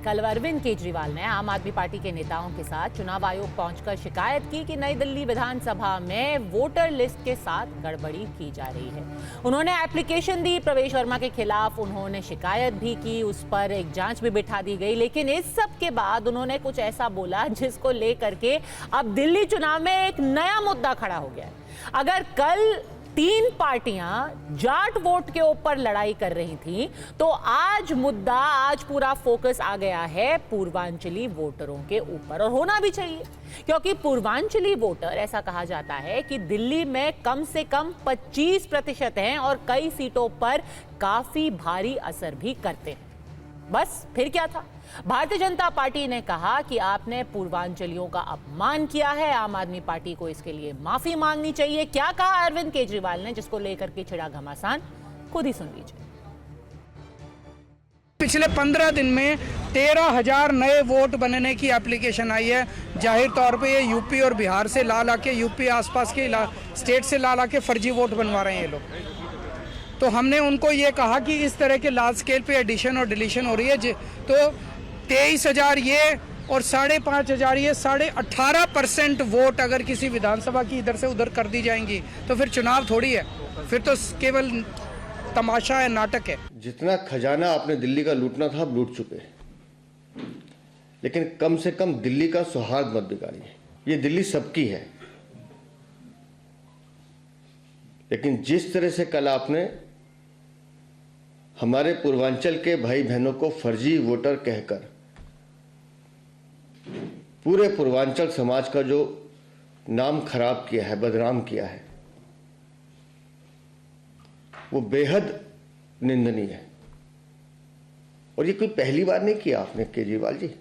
कल अरविंद केजरीवाल ने आम आदमी पार्टी के नेताओं के साथ चुनाव आयोग पहुंचकर शिकायत की कि नई दिल्ली विधानसभा में वोटर लिस्ट के साथ गड़बड़ी की जा रही है। उन्होंने एप्लीकेशन दी प्रवेश वर्मा के खिलाफ, उन्होंने शिकायत भी की, उस पर एक जांच भी बिठा दी गई। लेकिन इस सब के बाद उन्होंने कुछ ऐसा बोला जिसको लेकर के अब दिल्ली चुनाव में एक नया मुद्दा खड़ा हो गया है। अगर कल 3 पार्टियां जाट वोट के ऊपर लड़ाई कर रही थी, तो आज पूरा फोकस आ गया है पूर्वांचली वोटरों के ऊपर, और होना भी चाहिए, क्योंकि पूर्वांचली वोटर, ऐसा कहा जाता है कि दिल्ली में कम से कम 25% हैं और कई सीटों पर काफी भारी असर भी करते हैं। बस फिर क्या था? भारतीय जनता पार्टी ने कहा कि आपने पूर्वांचलियों का अपमान किया है, आम आदमी पार्टी को इसके लिए माफी मांगनी चाहिए। क्या कहा अरविंद केजरीवाल ने, जिसको लेकर के छिड़ा घमासान, खुद ही सुन लीजिए। पिछले 15 दिन में 13,000 नए वोट बनने की एप्लीकेशन आई है। जाहिर तौर पे ये यूपी और बिहार से ला के, यूपी आसपास के स्टेट से ला के फर्जी वोट बनवा रहे हैं ये लोग। तो हमने उनको ये कहा कि इस तरह के लार्ज स्केल पे एडिशन और डिलीशन हो रही है, तो 23,000 ये और 5,500 ये 18.5% वोट अगर किसी विधानसभा की इधर से उधर कर दी जाएंगी तो फिर चुनाव थोड़ी है, फिर तो केवल तमाशा है, नाटक है। जितना खजाना आपने दिल्ली का लूटना था आप लूट चुके, लेकिन कम से कम दिल्ली का सौहार्द मत बिगाड़िए। ये दिल्ली सबकी है, लेकिन जिस तरह से कल आपने हमारे पूर्वांचल के भाई बहनों को फर्जी वोटर कहकर पूरे पूर्वांचल समाज का जो नाम खराब किया है, बदनाम किया है, वो बेहद निंदनीय है। और ये कोई पहली बार नहीं किया आपने केजरीवाल जी।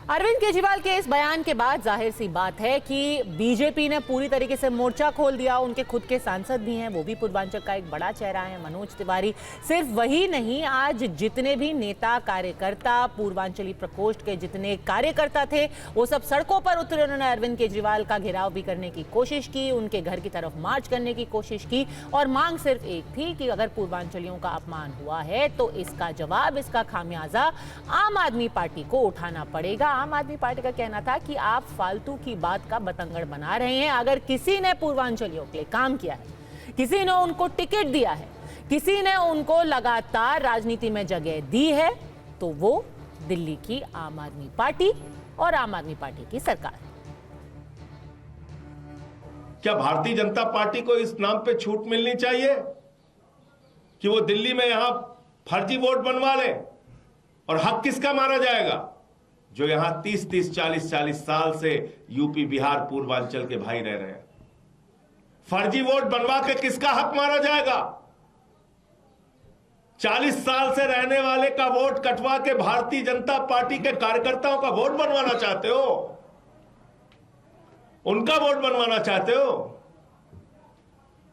अरविंद केजरीवाल के इस बयान के बाद जाहिर सी बात है कि बीजेपी ने पूरी तरीके से मोर्चा खोल दिया। उनके खुद के सांसद भी हैं, वो भी पूर्वांचल का एक बड़ा चेहरा है, मनोज तिवारी। सिर्फ वही नहीं, आज जितने भी नेता कार्यकर्ता, पूर्वांचली प्रकोष्ठ के जितने कार्यकर्ता थे, वो सब सड़कों पर उतरे। उन्होंने अरविंद केजरीवाल का घेराव भी करने की कोशिश की, उनके घर की तरफ मार्च करने की कोशिश की, और मांग सिर्फ एक थी कि अगर पूर्वांचलियों का अपमान हुआ है तो इसका जवाब, इसका खामियाजा आम आदमी पार्टी को उठाना पड़ेगा। आम आदमी पार्टी का कहना था कि आप फालतू की बात का बतंगड़ बना रहे हैं। अगर किसी ने पूर्वांचलियों के लिए काम किया है, किसी ने उनको टिकट दिया है, किसी ने उनको लगातार राजनीति में जगह दी है, तो वो दिल्ली की आम आदमी पार्टी और आम आदमी पार्टी की सरकार है। क्या भारतीय जनता पार्टी को इस नाम पे छूट मिलनी चाहिए कि वो दिल्ली में यहां फर्जी वोट बनवा ले? और हक किसका मारा जाएगा? जो यहां 30-30, 40-40 साल से यूपी, बिहार, पूर्वांचल के भाई रह रहे हैं। फर्जी वोट बनवा के किसका हक मारा जाएगा? 40 साल से रहने वाले का वोट कटवा के भारतीय जनता पार्टी के कार्यकर्ताओं का वोट बनवाना चाहते हो? उनका वोट बनवाना चाहते हो?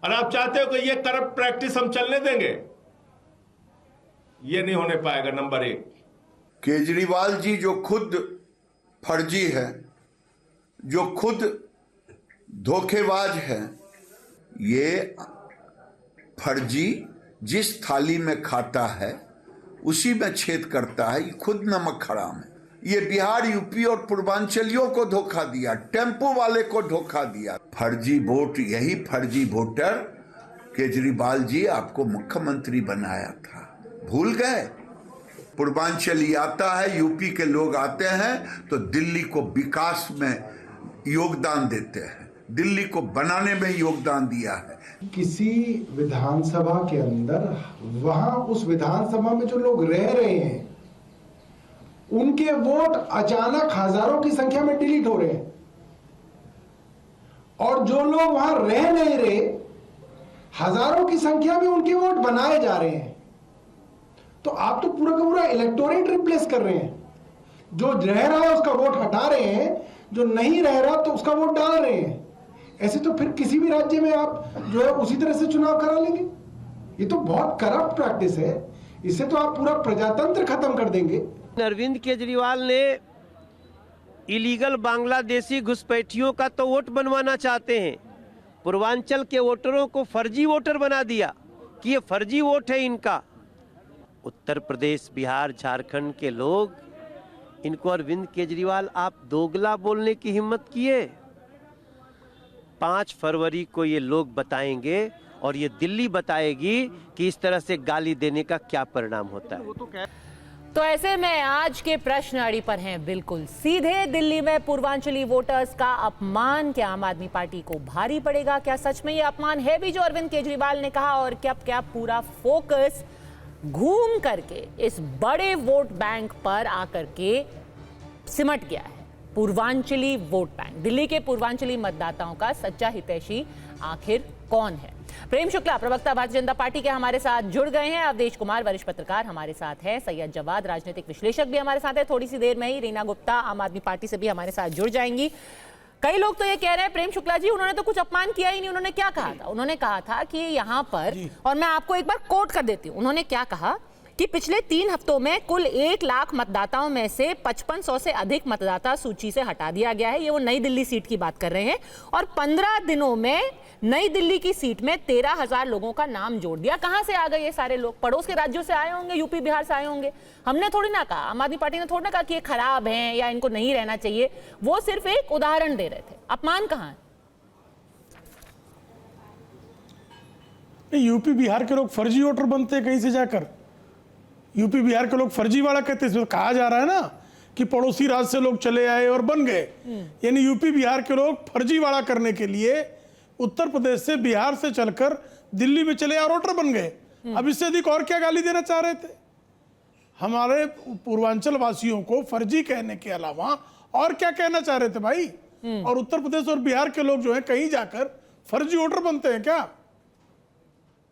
और आप चाहते हो कि ये करप्ट प्रैक्टिस हम चलने देंगे? ये नहीं होने पाएगा। नंबर 1, केजरीवाल जी जो खुद फर्जी है, जो खुद धोखेबाज है, ये फर्जी जिस थाली में खाता है उसी में छेद करता है। ये खुद नमक हराम है। ये बिहार, यूपी और पूर्वांचलियों को धोखा दिया, टेम्पो वाले को धोखा दिया। फर्जी वोट, यही फर्जी वोटर केजरीवाल जी आपको मुख्यमंत्री बनाया था, भूल गए? पूर्वांचली आता है, यूपी के लोग आते हैं तो दिल्ली को विकास में योगदान देते हैं, दिल्ली को बनाने में योगदान दिया है। किसी विधानसभा के अंदर, वहां उस विधानसभा में जो लोग रह रहे हैं, उनके वोट अचानक हजारों की संख्या में डिलीट हो रहे हैं, और जो लोग वहां रह नहीं रहे, हजारों की संख्या में उनके वोट बनाए जा रहे हैं। तो आप तो पूरा का पूरा इलेक्टोरेट रिप्लेस कर रहे हैं। जो रह रहा है उसका वोट हटा रहे हैं, जो नहीं रह रहा तो उसका वोट डाल रहे हैं। ऐसे तो फिर किसी भी राज्य में आप जो है उसी तरह से चुनाव करा लेंगे। ये तो बहुत करप्ट प्रैक्टिस है। इससे तो आप पूरा प्रजातंत्र खत्म कर देंगे। अरविंद केजरीवाल ने इलीगल बांग्लादेशी घुसपैठियों का तो वोट बनवाना चाहते हैं, पूर्वांचल के वोटरों को फर्जी वोटर बना दिया कि ये फर्जी वोट है इनका। उत्तर प्रदेश, बिहार, झारखंड के लोग, इनको अरविंद केजरीवाल आप दोगला बोलने की हिम्मत किए। 5 फरवरी को ये लोग बताएंगे और ये दिल्ली बताएगी कि इस तरह से गाली देने का क्या परिणाम होता है। तो ऐसे में आज के प्रश्न अड़ी पर हैं बिल्कुल सीधे। दिल्ली में पूर्वांचली वोटर्स का अपमान क्या आम आदमी पार्टी को भारी पड़ेगा? क्या सच में ये अपमान है भी जो अरविंद केजरीवाल ने कहा? और क्या पूरा फोकस घूम करके इस बड़े वोट बैंक पर आकर के सिमट गया है? पूर्वांचली वोट बैंक, दिल्ली के पूर्वांचली मतदाताओं का सच्चा हितैषी आखिर कौन है? प्रेम शुक्ला, प्रवक्ता भारतीय जनता पार्टी के, हमारे साथ जुड़ गए हैं। अवधेश कुमार, वरिष्ठ पत्रकार, हमारे साथ हैं। सैयद जवाद, राजनीतिक विश्लेषक, भी हमारे साथ है। थोड़ी सी देर में ही रीना गुप्ता, आम आदमी पार्टी से भी हमारे साथ जुड़ जाएंगी। कई लोग तो ये कह रहे हैं प्रेम शुक्ला जी, उन्होंने तो कुछ अपमान किया ही नहीं। उन्होंने क्या कहा था? उन्होंने कहा था कि यहाँ पर, और मैं आपको एक बार कोट कर देती हूँ, उन्होंने क्या कहा कि पिछले 3 हफ्तों में कुल 1 लाख मतदाताओं में से 5500 से अधिक मतदाता सूची से हटा दिया गया है। ये वो नई दिल्ली सीट की बात कर रहे हैं। और 15 दिनों में नई दिल्ली की सीट में 13,000 लोगों का नाम जोड़ दिया। कहां से आ गए ये सारे लोग? पड़ोस के राज्यों से आए होंगे, यूपी बिहार से आए होंगे। हमने थोड़ी ना कहा, आम आदमी पार्टी ने थोड़ी ना कहा कि ये खराब हैं या इनको नहीं रहना चाहिए। वो सिर्फ एक उदाहरण दे रहे थे। अपमान कहां है? यूपी बिहार के लोग फर्जी वोटर बनते हैं कहीं से जाकर। यूपी बिहार के लोग फर्जीवाड़ा कहते हैं। कहा जा रहा है ना कि पड़ोसी राज्य से लोग चले आए और बन गए, यानी यूपी बिहार के लोग फर्जीवाड़ा करने के लिए उत्तर प्रदेश से, बिहार से चलकर दिल्ली में चले और वोटर बन गए। अब इससे अधिक और क्या गाली देना चाह रहे थे? हमारे पूर्वांचल वासियों को फर्जी कहने के अलावा और क्या कहना चाह रहे थे भाई? और उत्तर प्रदेश और बिहार के लोग जो है कहीं जाकर फर्जी वोटर बनते हैं क्या?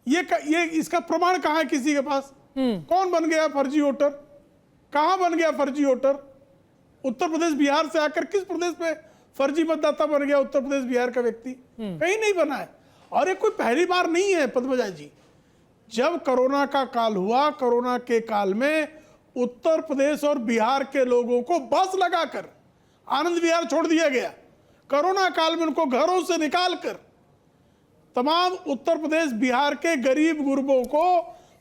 ये इसका प्रमाण कहाँ है किसी के पास? कौन बन गया फर्जी वोटर? कहां बन गया फर्जी वोटर? उत्तर प्रदेश बिहार से आकर किस प्रदेश में फर्जी मतदाता बन गया उत्तर प्रदेश बिहार का व्यक्ति? कहीं नहीं बना है। और ये कोई पहली बार नहीं है पद्मजा जी। जब कोरोना का काल हुआ, कोरोना के काल में उत्तर प्रदेश और बिहार के लोगों को बस लगाकर आनंद विहार छोड़ दिया गया। कोरोना काल में उनको घरों से निकालकर तमाम उत्तर प्रदेश बिहार के गरीब गुरबों को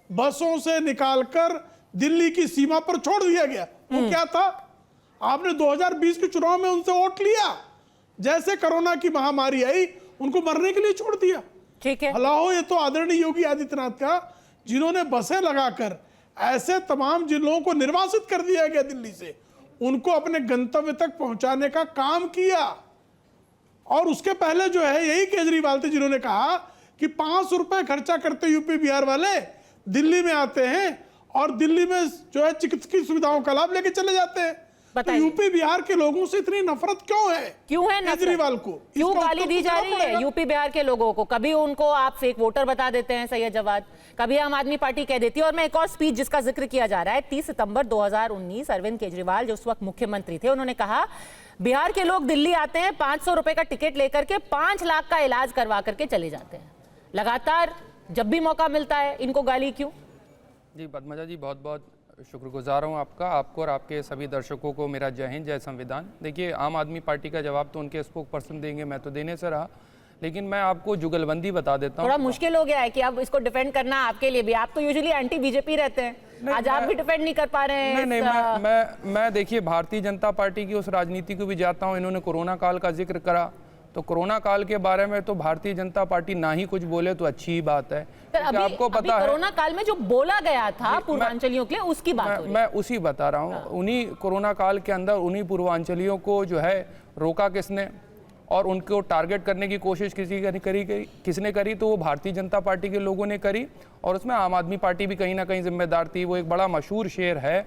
बसों से निकालकर दिल्ली की सीमा पर छोड़ दिया गया। वो क्या था? आपने 2020 के चुनाव में उनसे वोट लिया, जैसे कोरोना की महामारी आई उनको मरने के लिए छोड़ दिया। ठीक है, भला हो ये तो आदरणीय योगी आदित्यनाथ का, जिन्होंने बसें लगाकर ऐसे तमाम जिन लोगों को निर्वासित कर दिया गया दिल्ली से, उनको अपने गंतव्य तक पहुंचाने का काम किया। और उसके पहले जो है यही केजरीवाल थे जिन्होंने कहा कि 500 रुपए खर्चा करते यूपी बिहार वाले दिल्ली में आते हैं और दिल्ली में जो है चिकित्सकीय सुविधाओं का लाभ लेके चले जाते हैं। तो यूपी बिहार के लोगों से इतनी नफरत क्यों है? केजरीवाल को क्यों गाली दी जा रही है यूपी बिहार के लोगों को? कभी उनको आप फेक वोटर बता देते हैं सैयद जवाद, कभी आम आदमी पार्टी कह देती है। और मैं एक और स्पीच जिसका जिक्र किया जा रहा है, 30 सितंबर 2019 अरविंद केजरीवाल जो उस वक्त मुख्यमंत्री थे, उन्होंने कहा बिहार के लोग दिल्ली आते हैं 500 रुपए का टिकट लेकर के 5 लाख का इलाज करवा करके चले जाते हैं। लगातार जब भी मौका मिलता है इनको गाली क्यों? जी पद्मजा जी, बहुत बहुत शुक्रगुजार हूँ आपको और आपके सभी दर्शकों को मेरा जय हिंद, जय संविधान। देखिए, आम आदमी पार्टी का जवाब तो उनके स्पोक पर्सन देंगे, मैं तो देने से रहा, लेकिन मैं आपको जुगलबंदी बता देता हूँ। थोड़ा मुश्किल हो गया है कि अब इसको डिफेंड करना आपके लिए भी। आप तो यूजुअली एंटी बीजेपी रहते हैं, आज आप भी डिफेंड नहीं कर पा रहे हैं। नहीं, मैं देखिए भारतीय जनता पार्टी की उस राजनीति को भी जाता हूँ। इन्होंने कोरोना काल का जिक्र करा, तो कोरोना काल के बारे में तो भारतीय जनता पार्टी ना ही कुछ बोले तो अच्छी ही बात है। आपको पता है कोरोना काल में जो बोला गया था पूर्वांचलियों के लिए, उसकी बात हो रही है। मैं उसी बता रहा हूँ। उन्हीं कोरोना काल के अंदर उन्हीं पूर्वांचलियों को जो है रोका किसने और उनको टारगेट करने की कोशिश किसने करी? तो वो भारतीय जनता पार्टी के लोगों ने करी, और उसमें आम आदमी पार्टी भी कहीं ना कहीं जिम्मेदार थी। वो एक बड़ा मशहूर शेर है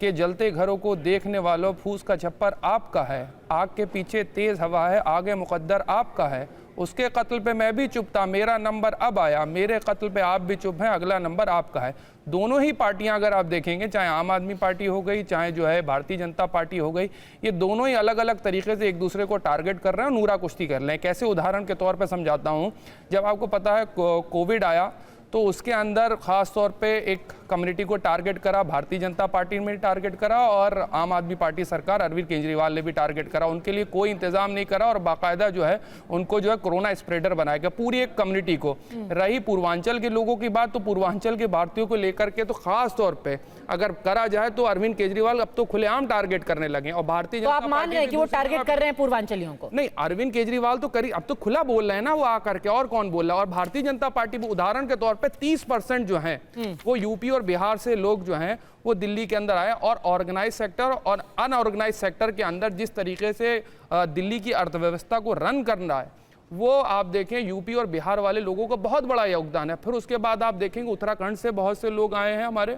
कि जलते घरों को देखने वालों फूस का छप्पर आपका है, आग के पीछे तेज हवा है, आगे मुकद्दर आपका है। उसके कत्ल पे मैं भी चुप था, मेरा नंबर अब आया, मेरे कत्ल पे आप भी चुप हैं, अगला नंबर आपका है। दोनों ही पार्टियां अगर आप देखेंगे, चाहे आम आदमी पार्टी हो गई, चाहे जो है भारतीय जनता पार्टी हो गई, ये दोनों ही अलग अलग तरीके से एक दूसरे को टारगेट कर रहे हैं, नूरा कुश्ती कर रहे हैं। कैसे? उदाहरण के तौर पर समझाता हूँ। जब आपको पता है कोविड आया तो उसके अंदर ख़ास तौर पे एक कम्युनिटी को टारगेट करा, भारतीय जनता पार्टी ने टारगेट करा और आम आदमी पार्टी सरकार अरविंद केजरीवाल ने भी टारगेट करा। उनके लिए कोई इंतजाम नहीं करा और बाकायदा जो है उनको जो है कोरोना स्प्रेडर बनाया गया पूरी एक कम्युनिटी को। रही पूर्वांचल के लोगों की बात, तो पूर्वांचल के भारतीयों को लेकर के तो खास तौर पे अगर करा जाए तो अरविंद केजरीवाल अब तो खुलेआम टारगेट करने लगे और भारतीय जनता आप मान रहे हैं कि वो टारगेट कर रहे हैं पूर्वांचलियों को? नहीं, अरविंद केजरीवाल तो अब तो खुला बोल रहे हैं ना वो आकर के, और कौन बोल रहा है। और भारतीय जनता पार्टी उदाहरण के तौर पे 30% जो है वो यूपी और बिहार से लोग जो हैं वो दिल्ली के अंदर आए और ऑर्गेनाइज सेक्टर और अनऑर्गेनाइज सेक्टर के अंदर जिस तरीके से दिल्ली की अर्थव्यवस्था को रन करना है वो आप देखें यूपी और बिहार वाले लोगों का बहुत बड़ा योगदान है। फिर उसके बाद आप देखेंगे उत्तराखंड से बहुत से लोग आए हैं हमारे,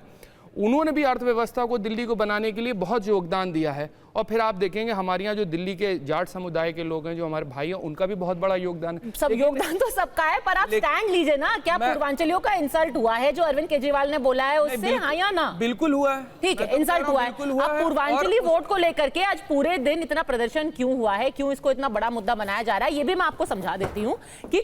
उन्होंने भी अर्थव्यवस्था को दिल्ली को बनाने के लिए बहुत योगदान दिया है। और फिर आप देखेंगे हमारे यहाँ जो दिल्ली के जाट समुदाय के लोग हैं जो हमारे भाई हैं उनका भी बहुत बड़ा योगदान है। सब योगदान तो सबका है, पर आप स्टैंड लीजिए ना। क्या पूर्वांचलियों का इंसल्ट हुआ है जो अरविंद केजरीवाल ने बोला है उससे? हाँ या ना? बिल्कुल हुआ है। ठीक है, इंसल्ट हुआ है। अब पूर्वांचली वोट को लेकर के आज पूरे दिन इतना प्रदर्शन क्यों हुआ है, क्यों इसको इतना बड़ा मुद्दा बनाया जा रहा है, ये भी मैं आपको समझा देती हूँ कि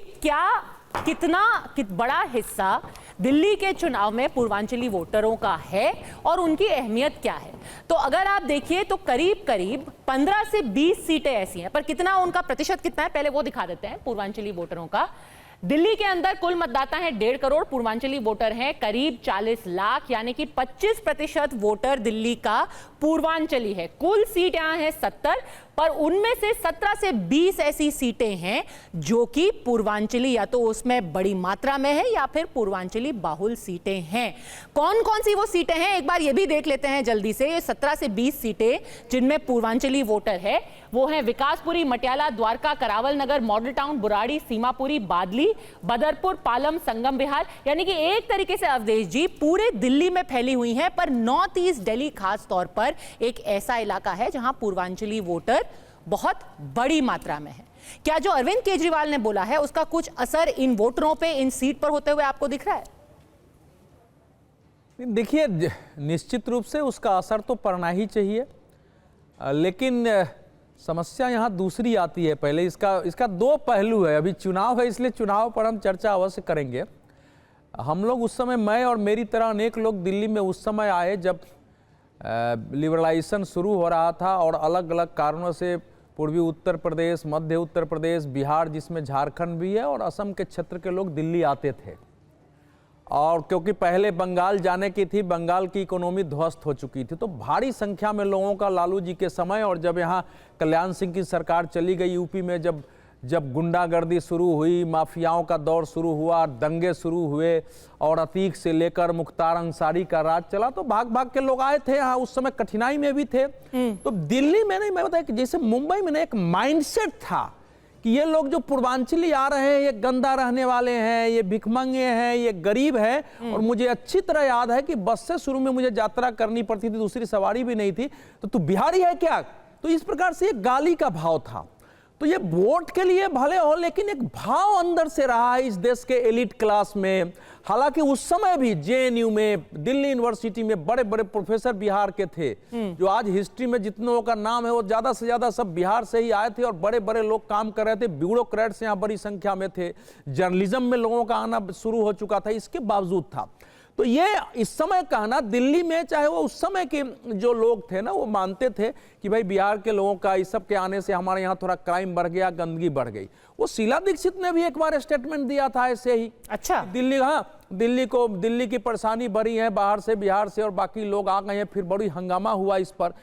कितना बड़ा हिस्सा दिल्ली के चुनाव में पूर्वांचली वोटरों का है और उनकी अहमियत क्या है। तो अगर आप देखिए तो करीब करीब 15 से 20 सीटें ऐसी हैं, पर कितना उनका प्रतिशत कितना है पहले वो दिखा देते हैं पूर्वांचली वोटरों का। दिल्ली के अंदर कुल मतदाता हैं 1.5 करोड़, पूर्वांचली वोटर हैं करीब 40 लाख, यानी कि 25% वोटर दिल्ली का पूर्वांचली है। कुल सीट यहां है 70, पर उनमें से 17 से 20 ऐसी सीटें हैं जो कि पूर्वांचली या तो उसमें बड़ी मात्रा में है या फिर पूर्वांचली बाहुल सीटें हैं। कौन कौन सी वो सीटें हैं एक बार ये भी देख लेते हैं जल्दी से। ये 17 से 20 सीटें जिनमें पूर्वांचली वोटर है वो हैं विकासपुरी, मटियाला, द्वारका, करावल नगर, मॉडल टाउन, बुराड़ी, सीमापुरी, बादली, बदरपुर, पालम, संगम विहार। यानी कि एक तरीके से अवधेश जी पूरे दिल्ली में फैली हुई हैं, पर नॉर्थ ईस्ट दिल्ली खास तौर पर एक ऐसा इलाका है जहां पूर्वांचली वोटर बहुत बड़ी मात्रा में है। क्या जो अरविंद केजरीवाल ने बोला है उसका कुछ असर इन वोटरों पे, इन सीट पर होते हुए आपको दिख रहा है? देखिए, निश्चित रूप से उसका असर तो पड़ना ही चाहिए, लेकिन समस्या यहाँ दूसरी आती है। पहले इसका दो पहलू है। अभी चुनाव है इसलिए चुनाव पर हम चर्चा अवश्य करेंगे। हम लोग उस समय, मैं और मेरी तरह अनेक लोग दिल्ली में उस समय आए जब लिबरलाइजेशन शुरू हो रहा था और अलग अलग कारणों से पूर्वी उत्तर प्रदेश, मध्य उत्तर प्रदेश, बिहार, जिसमें झारखंड भी है, और असम के क्षेत्र के लोग दिल्ली आते थे। और क्योंकि पहले बंगाल जाने की थी, बंगाल की इकोनॉमी ध्वस्त हो चुकी थी, तो भारी संख्या में लोगों का लालू जी के समय, और जब यहाँ कल्याण सिंह की सरकार चली गई यूपी में, जब गुंडागर्दी शुरू हुई, माफियाओं का दौर शुरू हुआ, दंगे शुरू हुए और अतीक से लेकर मुख्तार अंसारी का राज चला, तो भाग भाग के लोग आए थे यहाँ। उस समय कठिनाई में भी थे। तो दिल्ली में नहीं, मैं बताया कि जैसे मुंबई में एक माइंडसेट था कि ये लोग जो पूर्वांचली आ रहे हैं ये गंदा रहने वाले हैं, ये भिखमंगे हैं, ये गरीब हैं। और मुझे अच्छी तरह याद है कि बस से शुरू में मुझे यात्रा करनी पड़ती थी, दूसरी सवारी भी नहीं थी, तो तू बिहारी है क्या? तो इस प्रकार से एक गाली का भाव था। तो ये वोट के लिए भले हो, लेकिन एक भाव अंदर से रहा है इस देश के एलिट क्लास में। हालांकि उस समय भी जेएनयू में, दिल्ली यूनिवर्सिटी में बड़े बड़े प्रोफेसर बिहार के थे, जो आज हिस्ट्री में जितने लोगों का नाम है वो ज्यादा से ज्यादा सब बिहार से ही आए थे, और बड़े बड़े लोग काम कर रहे थे। ब्यूरोक्रेट्स यहाँ बड़ी संख्या में थे, जर्नलिज्म में लोगों का आना शुरू हो चुका था। इसके बावजूद था। तो ये इस समय कहना दिल्ली में, चाहे वो उस समय के जो लोग थे ना, वो मानते थे कि भाई बिहार के लोगों का इस सब के आने से हमारे यहाँ थोड़ा क्राइम बढ़ गया, गंदगी बढ़ गई। वो शीला दीक्षित ने भी एक बार स्टेटमेंट दिया था ऐसे ही। अच्छा, दिल्ली की परेशानी बढ़ी है बाहर से, बिहार से, और बाकी लोग आ गए हैं, फिर बड़ी हंगामा हुआ इस पर।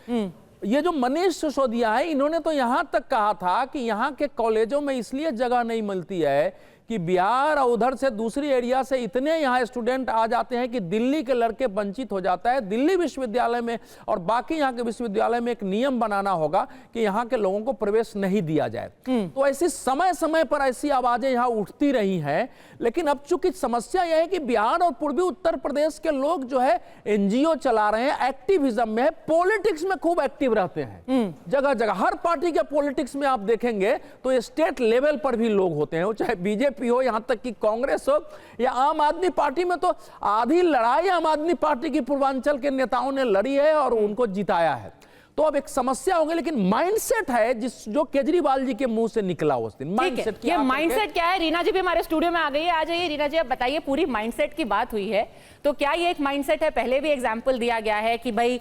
ये जो मनीष सिसोदिया है, इन्होंने तो यहां तक कहा था कि यहाँ के कॉलेजों में इसलिए जगह नहीं मिलती है कि बिहार और उधर से दूसरी एरिया से इतने यहाँ स्टूडेंट आ जाते हैं कि दिल्ली के लड़के वंचित हो जाता है। दिल्ली विश्वविद्यालय में और बाकी यहाँ के विश्वविद्यालय में एक नियम बनाना होगा कि यहाँ के लोगों को प्रवेश नहीं दिया जाए। तो ऐसी समय समय पर ऐसी आवाजें यहाँ उठती रही हैं। लेकिन अब चूंकि समस्या यह है कि बिहार और पूर्वी उत्तर प्रदेश के लोग जो है एनजीओ चला रहे हैं, एक्टिविज्म में, पॉलिटिक्स में खूब एक्टिव रहते हैं। जगह जगह हर पार्टी के पॉलिटिक्स में आप देखेंगे तो स्टेट लेवल पर भी लोग होते हैं, चाहे बीजेपी हो, यहां तक कि कांग्रेस हो या आम आदमी पार्टी में। तो आधी लड़ाई आम आदमी पार्टी की पूर्वांचल के नेताओं ने लड़ी है और उनको जिताया है। तो अब एक समस्या होगी, लेकिन माइंडसेट है जो केजरीवाल जी के मुंह से निकला उस दिन। माइंडसेट ये माइंडसेट क्या है? रीना जी भी हमारे स्टूडियो में आ गई है, आ जाइए रीना जी, अब बताइए, पूरी माइंडसेट की बात हुई है तो क्या ये एक माइंडसेट है? पहले भी एग्जांपल दिया गया है कि भाई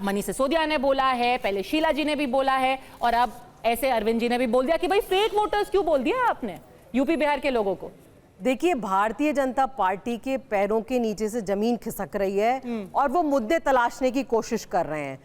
मनीष सिसोदिया ने बोला है, पहले शीला जी ने भी बोला है, और अब ऐसे अरविंद जी ने भी बोल दिया कि भाई फेक वोटर्स क्यों बोल दिया आपने यूपी बिहार के लोगों को? देखिए, भारतीय जनता पार्टी के पैरों के नीचे से जमीन खिसक रही है और वो मुद्दे तलाशने की कोशिश कर रहे हैं।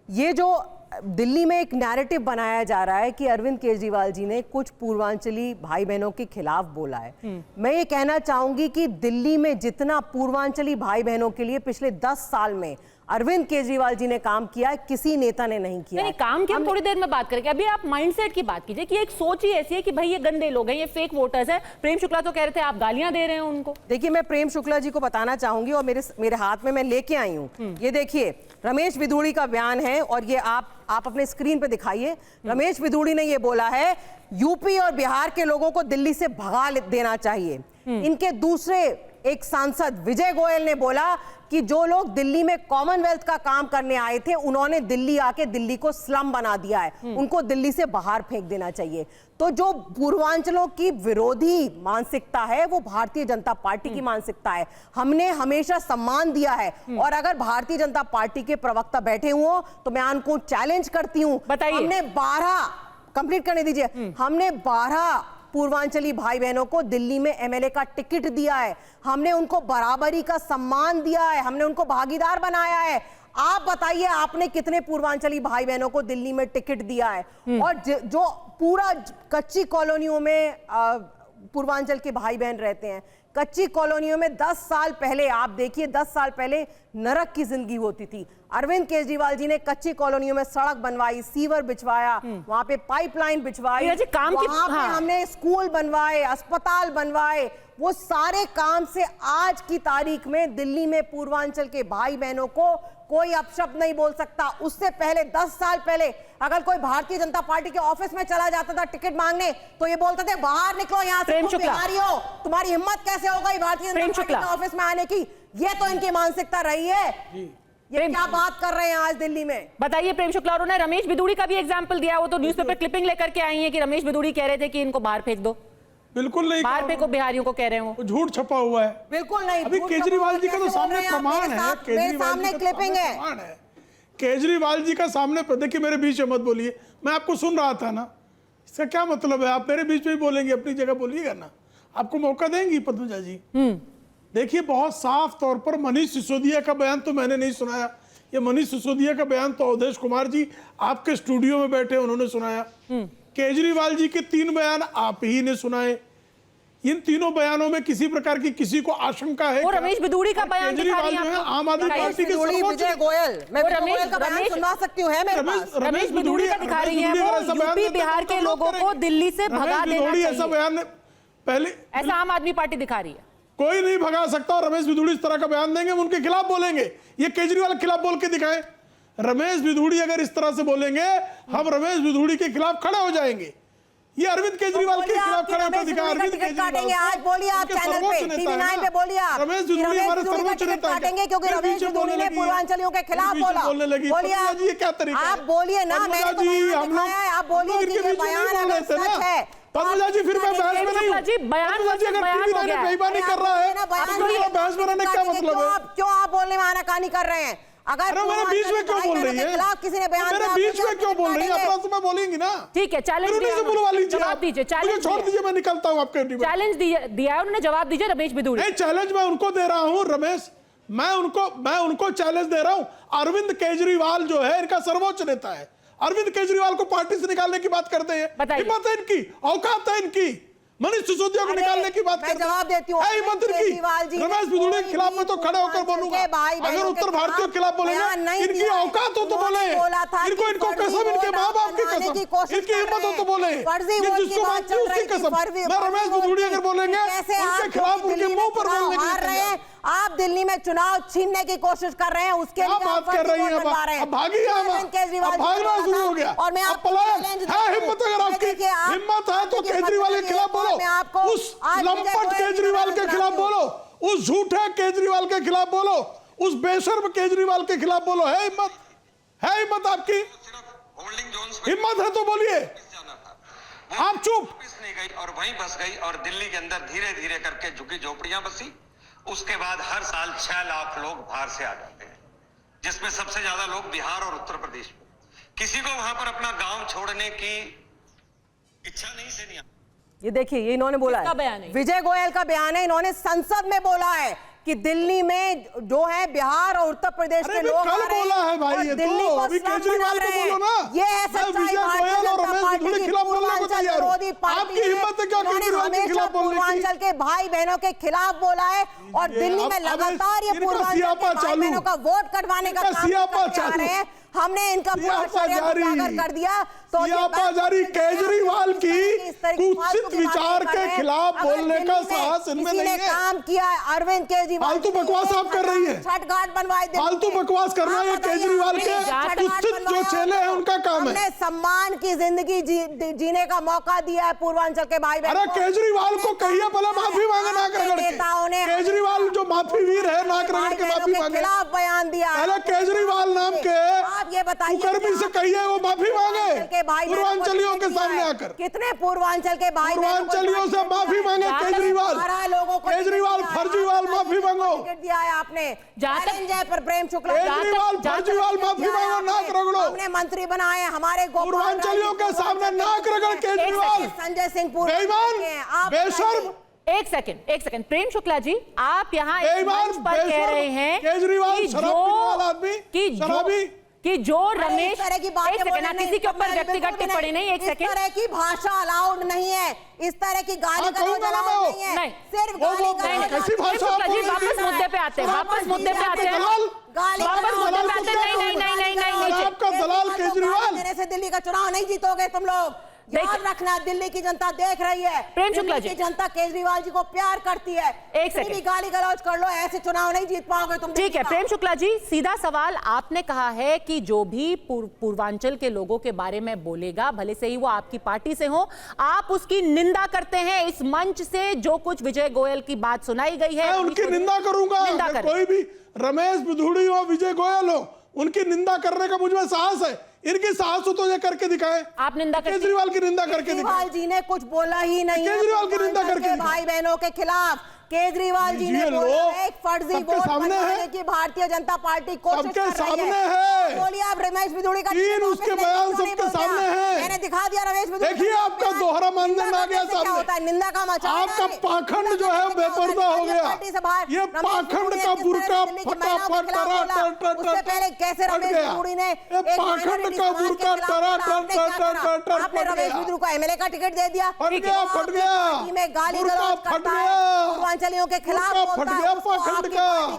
ये जो दिल्ली में एक नैरेटिव बनाया जा रहा है कि अरविंद केजरीवाल जी ने कुछ पूर्वांचली भाई बहनों के खिलाफ बोला है, मैं ये कहना चाहूंगी कि दिल्ली में जितना पूर्वांचली भाई बहनों के लिए पिछले 10 साल में अरविंद केजरीवाल जी ने काम किया है, किसी नेता ने नहीं किया। नहीं, काम की हम थोड़ी देर में बात करेंगे, अभी आप माइंडसेट की बात कीजिए कि एक सोच ही ऐसी है कि भाई ये गंदे लोग हैं, ये फेक वोटर्स हैं। प्रेम शुक्ला तो कह रहे थे आप गालियां दे रहे हैं उनको। देखिए, मैं प्रेम शुक्ला जी को बताना चाहूंगी और मेरे हाथ में मैं लेके आई हूँ, ये देखिए रमेश बिधूड़ी का बयान है और ये आप अपने स्क्रीन पे दिखाइए। रमेश बिधूड़ी ने ये बोला है यूपी और बिहार के लोगों को दिल्ली से भगा देना चाहिए। इनके दूसरे एक सांसद विजय गोयल ने बोला कि जो लोग दिल्ली में कॉमनवेल्थ का काम करने आए थे उन्होंने दिल्ली आके दिल्ली को स्लम बना दिया है, उनको दिल्ली से बाहर फेंक देना चाहिए। तो जो पूर्वांचलों की विरोधी मानसिकता है वो भारतीय जनता पार्टी की मानसिकता है, हमने हमेशा सम्मान दिया है। और अगर भारतीय जनता पार्टी के प्रवक्ता बैठे हुए तो मैं उनको चैलेंज करती हूँ, हमने 12 कंप्लीट करने दीजिए, हमने 12 पूर्वांचली भाई बहनों को दिल्ली में एमएलए का टिकट दिया है, हमने उनको बराबरी का सम्मान दिया है, हमने उनको भागीदार बनाया है। आप बताइए आपने कितने पूर्वांचली भाई बहनों को दिल्ली में टिकट दिया है? और जो पूरा कच्ची कॉलोनियों में पूर्वांचल के भाई बहन रहते हैं, कच्ची कॉलोनियों में 10 साल पहले आप देखिए, 10 साल पहले नरक की जिंदगी होती थी। अरविंद केजरीवाल जी ने कच्ची कॉलोनियों में सड़क बनवाई, सीवर बिछवाया, वहां पे पाइपलाइन बिछवाई, वहां पे हमने स्कूल बनवाए, अस्पताल बनवाए। वो सारे काम से आज की तारीख में दिल्ली में पूर्वांचल के भाई बहनों को कोई अपशब्द नहीं बोल सकता। उससे पहले 10 साल पहले अगर कोई भारतीय जनता पार्टी के ऑफिस में चला जाता था टिकट मांगने तो ये बोलते थे बाहर निकलो यहाँ से, तुम बिहारी हो, तुम्हारी हिम्मत कैसे हो गई भारतीय जनता पार्टी के ऑफिस में आने की। ये तो इनकी मानसिकता रही है। ये क्या बात कर रहे हैं आज दिल्ली में? बताइए प्रेम शुक्ला। उन्होंने रमेश बिधूड़ी का भी एग्जाम्पल दिया, वो तो न्यूज़पेपर क्लिपिंग लेकर के आई है कि रमेश बिधूड़ी कह रहे थे कि इनको बाहर फेंक दो। बिल्कुल नहीं, बाहर फेंको बिहारियों को कह रहे हो, झूठ छपा हुआ है। बिल्कुल नहीं, अभी केजरीवाल जी का तो सामने प्रमाण है, सामने क्लिपिंग है केजरीवाल जी का सामने। देखिए मेरे बीच में मत बोलिए, मैं आपको सुन रहा था ना, इसका क्या मतलब है? आप मेरे बीच में ही बोलेंगे, अपनी जगह बोलिएगा ना, आपको मौका देंगी पद्मजा जी। देखिए बहुत साफ तौर पर मनीष सिसोदिया का बयान तो मैंने नहीं सुनाया, ये मनीष सिसोदिया का बयान तो अवधेश कुमार जी आपके स्टूडियो में बैठे उन्होंने सुनाया। केजरीवाल जी के 3 बयान आप ही ने सुनाए। इन तीनों बयानों में किसी प्रकार की किसी को आशंका है? रमेश बिधूड़ी का बयान दिखा रही हैं आप? आम आदमी पार्टी के विजय गोयल, मैं रमेश का बयान सुना सकती हूं, है मेरे पास। रमेश बिधूड़ी का दिखा रही हैं, वो यूपी बिहार के लोगों को दिल्ली से भगा देना चाहिए, ऐसा बयान पहले ऐसा आम आदमी पार्टी दिखा रही है। कोई नहीं भगा सकता। और रमेश बिधूड़ी इस तरह का बयान देंगे, हम उनके खिलाफ बोलेंगे। ये केजरीवाल के खिलाफ बोल के दिखाएं। रमेश बिधूड़ी अगर इस तरह से बोलेंगे, हम रमेश बिधूड़ी के खिलाफ खड़े हो जाएंगे। ये अरविंद केजरीवाल के खिलाफ खड़े होकर दिखा। अरविंद केजरीवाल आज बोलिए आप चैनल पे, टीवी9 पे बोलिए आप, रमेश बिधूड़ी हमारे सर्वोच्च नेता काटेंगे क्योंकि रमेश बिधूड़ी ने पूर्वांचलियों के खिलाफ बोला। बोलिए आप, ये क्या तरीका है? आप बोलिए ना, मैंने तो बयान दिखाया है, आप बोलिए कि ये बयान अगर सच है। पद्मजा जी फिर मैं बहस में नहीं हूं। बयान अगर टीवी9 ने बेईमानी कर रहा है तो बहस बनाने का मतलब है? क्यों आप बोलने में आनाकानी कर रहे हैं? अगर मेरे बीच में क्यों बोल रही है? किसी ने बयान मेरे बीच में क्यों बोल रही है? अपना तो मैं बोलेंगी ना। ठीक है, चैलेंज जवाब दीजिए, चैलेंज छोड़ दीजिए, मैं निकलता हूं आपके। चैलेंज दिया है उन्होंने, जवाब दीजिए रमेश बिधूड़ी। नहीं, चैलेंज मैं उनको दे रहा हूं रमेश, मैं उनको चैलेंज दे रहा हूं। अरविंद केजरीवाल जो है इनका सर्वोच्च नेता है, अरविंद केजरीवाल को पार्टी से निकालने की बात करते हैं। हिम्मत है इनकी, औकात है इनकी, मनीष सिसोदिया को निकालने की बात करते हैं। जवाब देती हूं, रमेश बिधूड़ी के खिलाफ मैं तो खड़े होकर बोलूंगा। अगर उत्तर भारतीयों के खिलाफ बोलेंगे, इनकी औकात हो तो बोले, इनको कसम, इनके माँ बाप की कसम, इनकी हिम्मत हो तो बोले, जिसको मानती उसकी कसम। मैं रमेश बिधूड़ी अगर बोलेंगे उनके खिलाफ उनके मुंह पर बोलने के। आप दिल्ली में चुनाव छीनने की कोशिश कर रहे हैं, उसके लिए बात कर रही हैं। अब भागी, अब भागना शुरू हो गया और मैं आप पलायन है। हिम्मत अगर आपकी हिम्मत है तो केजरीवाल के खिलाफ बोलो, उस लंपट केजरीवाल के खिलाफ बोलो, उस झूठे केजरीवाल के खिलाफ बोलो, उस बेशर्म केजरीवाल के खिलाफ बोलो। है हिम्मत, है हिम्मत आपकी? हिम्मत है तो बोलिए। आप चुप। नहीं गई और वहीं बस गई और दिल्ली के अंदर धीरे धीरे करके झुकी झोपड़ियां बसी। उसके बाद हर साल 6 लाख लोग बाहर से आ जाते हैं, जिसमें सबसे ज्यादा लोग बिहार और उत्तर प्रदेश में। किसी को वहां पर अपना गांव छोड़ने की इच्छा नहीं से नहीं। ये देखिए, ये इन्होंने बोला है, विजय गोयल का बयान है, इन्होंने संसद में बोला है कि दिल्ली में जो है बिहार और उत्तर प्रदेश के लोग कल बोला है भाई, ये दिल्ली तो को अभी स्लम केजरीवाल बना को रहे बोलो ना। हैं। ये है सच्चाई विजय गोयल और रमेश बिधूड़ी के खिलाफ बोलने को तैयार हूं। आपकी हिम्मत है क्या केजरीवाल के खिलाफ बोलने की? पूर्वांचल के भाई बहनों के खिलाफ बोला है और दिल्ली में लगातार ये पूर्वांचल के भाई बहनों का वोट कटवाने का काम कर रहे हैं। हमने इनका पूरा षड्यंत्र उजागर कर दिया। तो जारी केजरीवाल की कुत्सित विचार के खिलाफ बोलने का साहस इनमें नहीं है। काम किया अरविंद केजरीवाल, फालतू बकवास आप कर रही है। छठ घाट बनवाए, फालतू बकवास करना ये केजरीवाल के कुत्सित जो चेले हैं उनका काम है। हमने सम्मान की जिंदगी जीने का मौका दिया है पूर्वांचल के भाई बहनों। अरे केजरीवाल को कहिए भला माफी मांगे नाक रगड़ के। केजरीवाल जो माफी वीर है, नाक रगड़ के माफी मांगे। खिलाफ बयान दिया। पहले केजरीवाल नाम के ये बताइए, कुकर्मी से कहिए वो माफी मांगे पूर्वांचलियों के सामने आकर। कितने पूर्वांचल के भाई पूर्वांचलियों से माफी मांगे केजरीवाल। केजरीवाल फर्जीवाल माफी मांगो। टिकट दिया है आपने जय पर प्रेम शुक्ला। केजरीवाल फर्जीवाल माफी मांगो, नाक रगड़ो। हमने मंत्री बनाए हमारे पूर्वांचलियों के सामने नाक रगड़ केजरीवाल। संजय सिंह बेईमान बेशर्म। एक सेकंड प्रेम शुक्ला जी, आप यहाँ मंच पर कह रहे हैं केजरीवाल शराबी कि जो रमेश, एक सेकंड, किसी के ऊपर व्यक्तिगत टिप्पणी नहीं, एक सेकंड, इस तरह की भाषा अलाउड नहीं है, इस तरह की गाली गलौज अलाउड नहीं है, सिर्फ गाली गलौज। वापस मुद्दे पे आते हैं, वापस मुद्दे पे आते हैं, वापस मुद्दे पे आते हैं। नहीं, आपका दलाल केजरीवाल। मेरे से दिल्ली का चुनाव नहीं जीतोगे तुम लोग, याद रखना। दिल्ली की जनता देख रही है, प्रेम शुक्ला जी, जनता केजरीवाल जी को प्यार करती है। एक सेकंड, गाली गलौज कर लो, ऐसे चुनाव नहीं जीत पाओगे तुम। ठीक है प्रेम शुक्ला जी, सीधा सवाल, आपने कहा है कि जो भी पूर्वांचल के लोगों के बारे में बोलेगा, भले से ही वो आपकी पार्टी से हो, आप उसकी निंदा करते हैं। इस मंच से जो कुछ विजय गोयल की बात सुनाई गई है, उनकी निंदा करूंगा। कोई भी रमेश बिधूड़ी हो, विजय गोयल हो, उनकी निंदा करने का मुझमें साहस है। इनकी साहस हो तो ये करके दिखाए। आप निंदा केजरीवाल की निंदा करके दिखाए। केजरीवाल जी ने कुछ बोला ही नहीं, केजरीवाल की निंदा करके भाई बहनों के खिलाफ। केजरीवाल जी ने बोला एक फर्जी वोट बनाने की भारतीय जनता पार्टी कोशिश कर रही है। बोलिए आप रमेश बिधूड़ी का उसके बयान सबके सामने हैं। मैंने दिखा दिया रमेश बिधूड़ी। देखिए आपका दोहरा मानदंड आ गया सामने। होता है निंदा का मचा, आपका पाखंड जो है बेपर्दा हो गया। ये पाखंड का बुर्का फटाफट उससे पहले कैसे रमेश बिधूड़ी ने पाखंड का बुर्का आपने रमेश बिधूड़ी को एमएलए का टिकट दे दिया। फट गया में गाली गलौज करता है, पूर्वांचलियों के खिलाफ बोलता है, पाखंड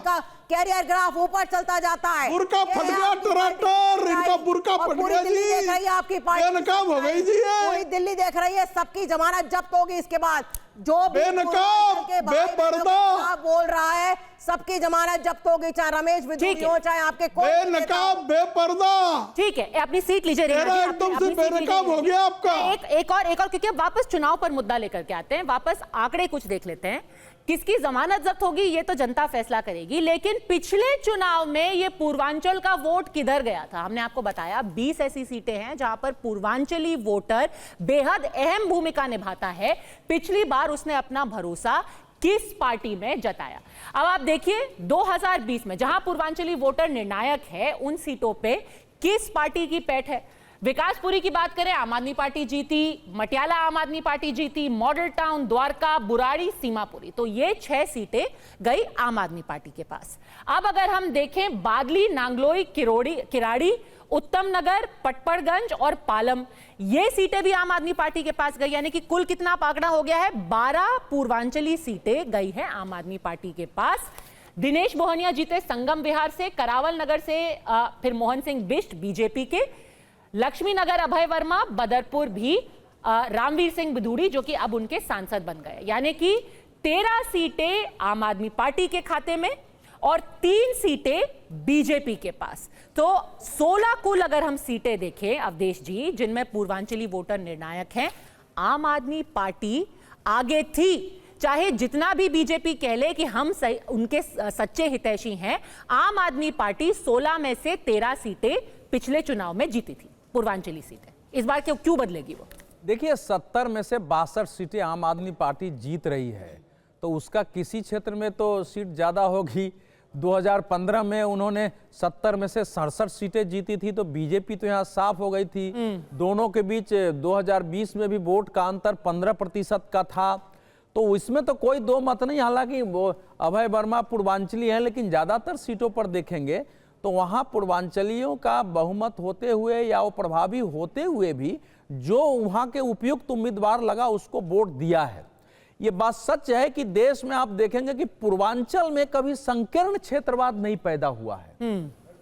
का कैरियर ग्राफ ऊपर चलता जाता है। बुर्का फट गया, टराटर इनका बुर्का फट गया जी। देख रही है आपकी पार्टी, बेनकाब हो गई जी। पूरी दिल्ली देख रही है, सबकी जमानत जब्त होगी इसके बाद। जो बेनकाब बेपर्दा बोल रहा है, सबकी जमानत जब्त होगी, चाहे रमेश बिधूड़ी हो, चाहे आपके बेनकाब बेपर्दा। ठीक है, अपनी सीट लीजिए। एकदम से बेनकाब हो गया आपका। एक और क्योंकि वापस चुनाव पर मुद्दा लेकर के आते हैं, वापस आंकड़े कुछ देख लेते हैं। किसकी जमानत जब्त होगी ये तो जनता फैसला करेगी, लेकिन पिछले चुनाव में ये पूर्वांचल का वोट किधर गया था? हमने आपको बताया 20 ऐसी सीटें हैं जहां पर पूर्वांचली वोटर बेहद अहम भूमिका निभाता है। पिछली बार उसने अपना भरोसा किस पार्टी में जताया? अब आप देखिए 2020 में जहां पूर्वांचली वोटर निर्णायक है, उन सीटों पे किस पार्टी की पैठ है? विकासपुरी की बात करें, आम आदमी पार्टी जीती, मटियाला आम आदमी पार्टी जीती, मॉडल टाउन, द्वारका, बुराड़ी, सीमापुरी, तो ये 6 सीटें गई आम आदमी पार्टी के पास। अब अगर हम देखें बादली, नांगलोई, किराड़ी, उत्तम नगर, पटपड़गंज और पालम, ये सीटें भी आम आदमी पार्टी के पास गई, यानी कि कुल कितना आंकड़ा हो गया है? 12 पूर्वांचली सीटें गई है आम आदमी पार्टी के पास। दिनेश मोहनिया जीते संगम विहार से, करावल नगर से फिर मोहन सिंह बिष्ट बीजेपी के, लक्ष्मी नगर अभय वर्मा, बदरपुर भी रामवीर सिंह बिधूड़ी जो कि अब उनके सांसद बन गए, यानी कि 13 सीटें आम आदमी पार्टी के खाते में और 3 सीटें बीजेपी के पास। तो 16 कुल अगर हम सीटें देखें अवधेश जी, जिनमें पूर्वांचली वोटर निर्णायक हैं, आम आदमी पार्टी आगे थी। चाहे जितना भी बीजेपी कह ले कि हम उनके सच्चे हितैषी हैं, आम आदमी पार्टी 16 में से 13 सीटें पिछले चुनाव में जीती थी पूर्वांचली सीटें, इस बार क्यों बदलेगी वो? देखिए 70 में से 62 सीटें आम आदमी पार्टी जीत रही है, तो उसका किसी क्षेत्र में तो सीट ज़्यादा होगी। 2015 में उन्होंने 70 में से 67 सीटें जीती थी, तो बीजेपी तो यहाँ साफ हो गई थी। दोनों के बीच 2020 में भी वोट का अंतर 15% का था, तो इसमें तो कोई दो मत नहीं। हालांकि वो अभय वर्मा पूर्वांचली हैं, लेकिन ज़्यादातर सीटों पर देखेंगे तो वहाँ पूर्वांचलियों का बहुमत होते हुए या वो प्रभावी होते हुए भी जो वहाँ के उपयुक्त उम्मीदवार लगा उसको वोट दिया है। ये बात सच है कि देश में आप देखेंगे कि पूर्वांचल में कभी संकीर्ण क्षेत्रवाद नहीं पैदा हुआ है।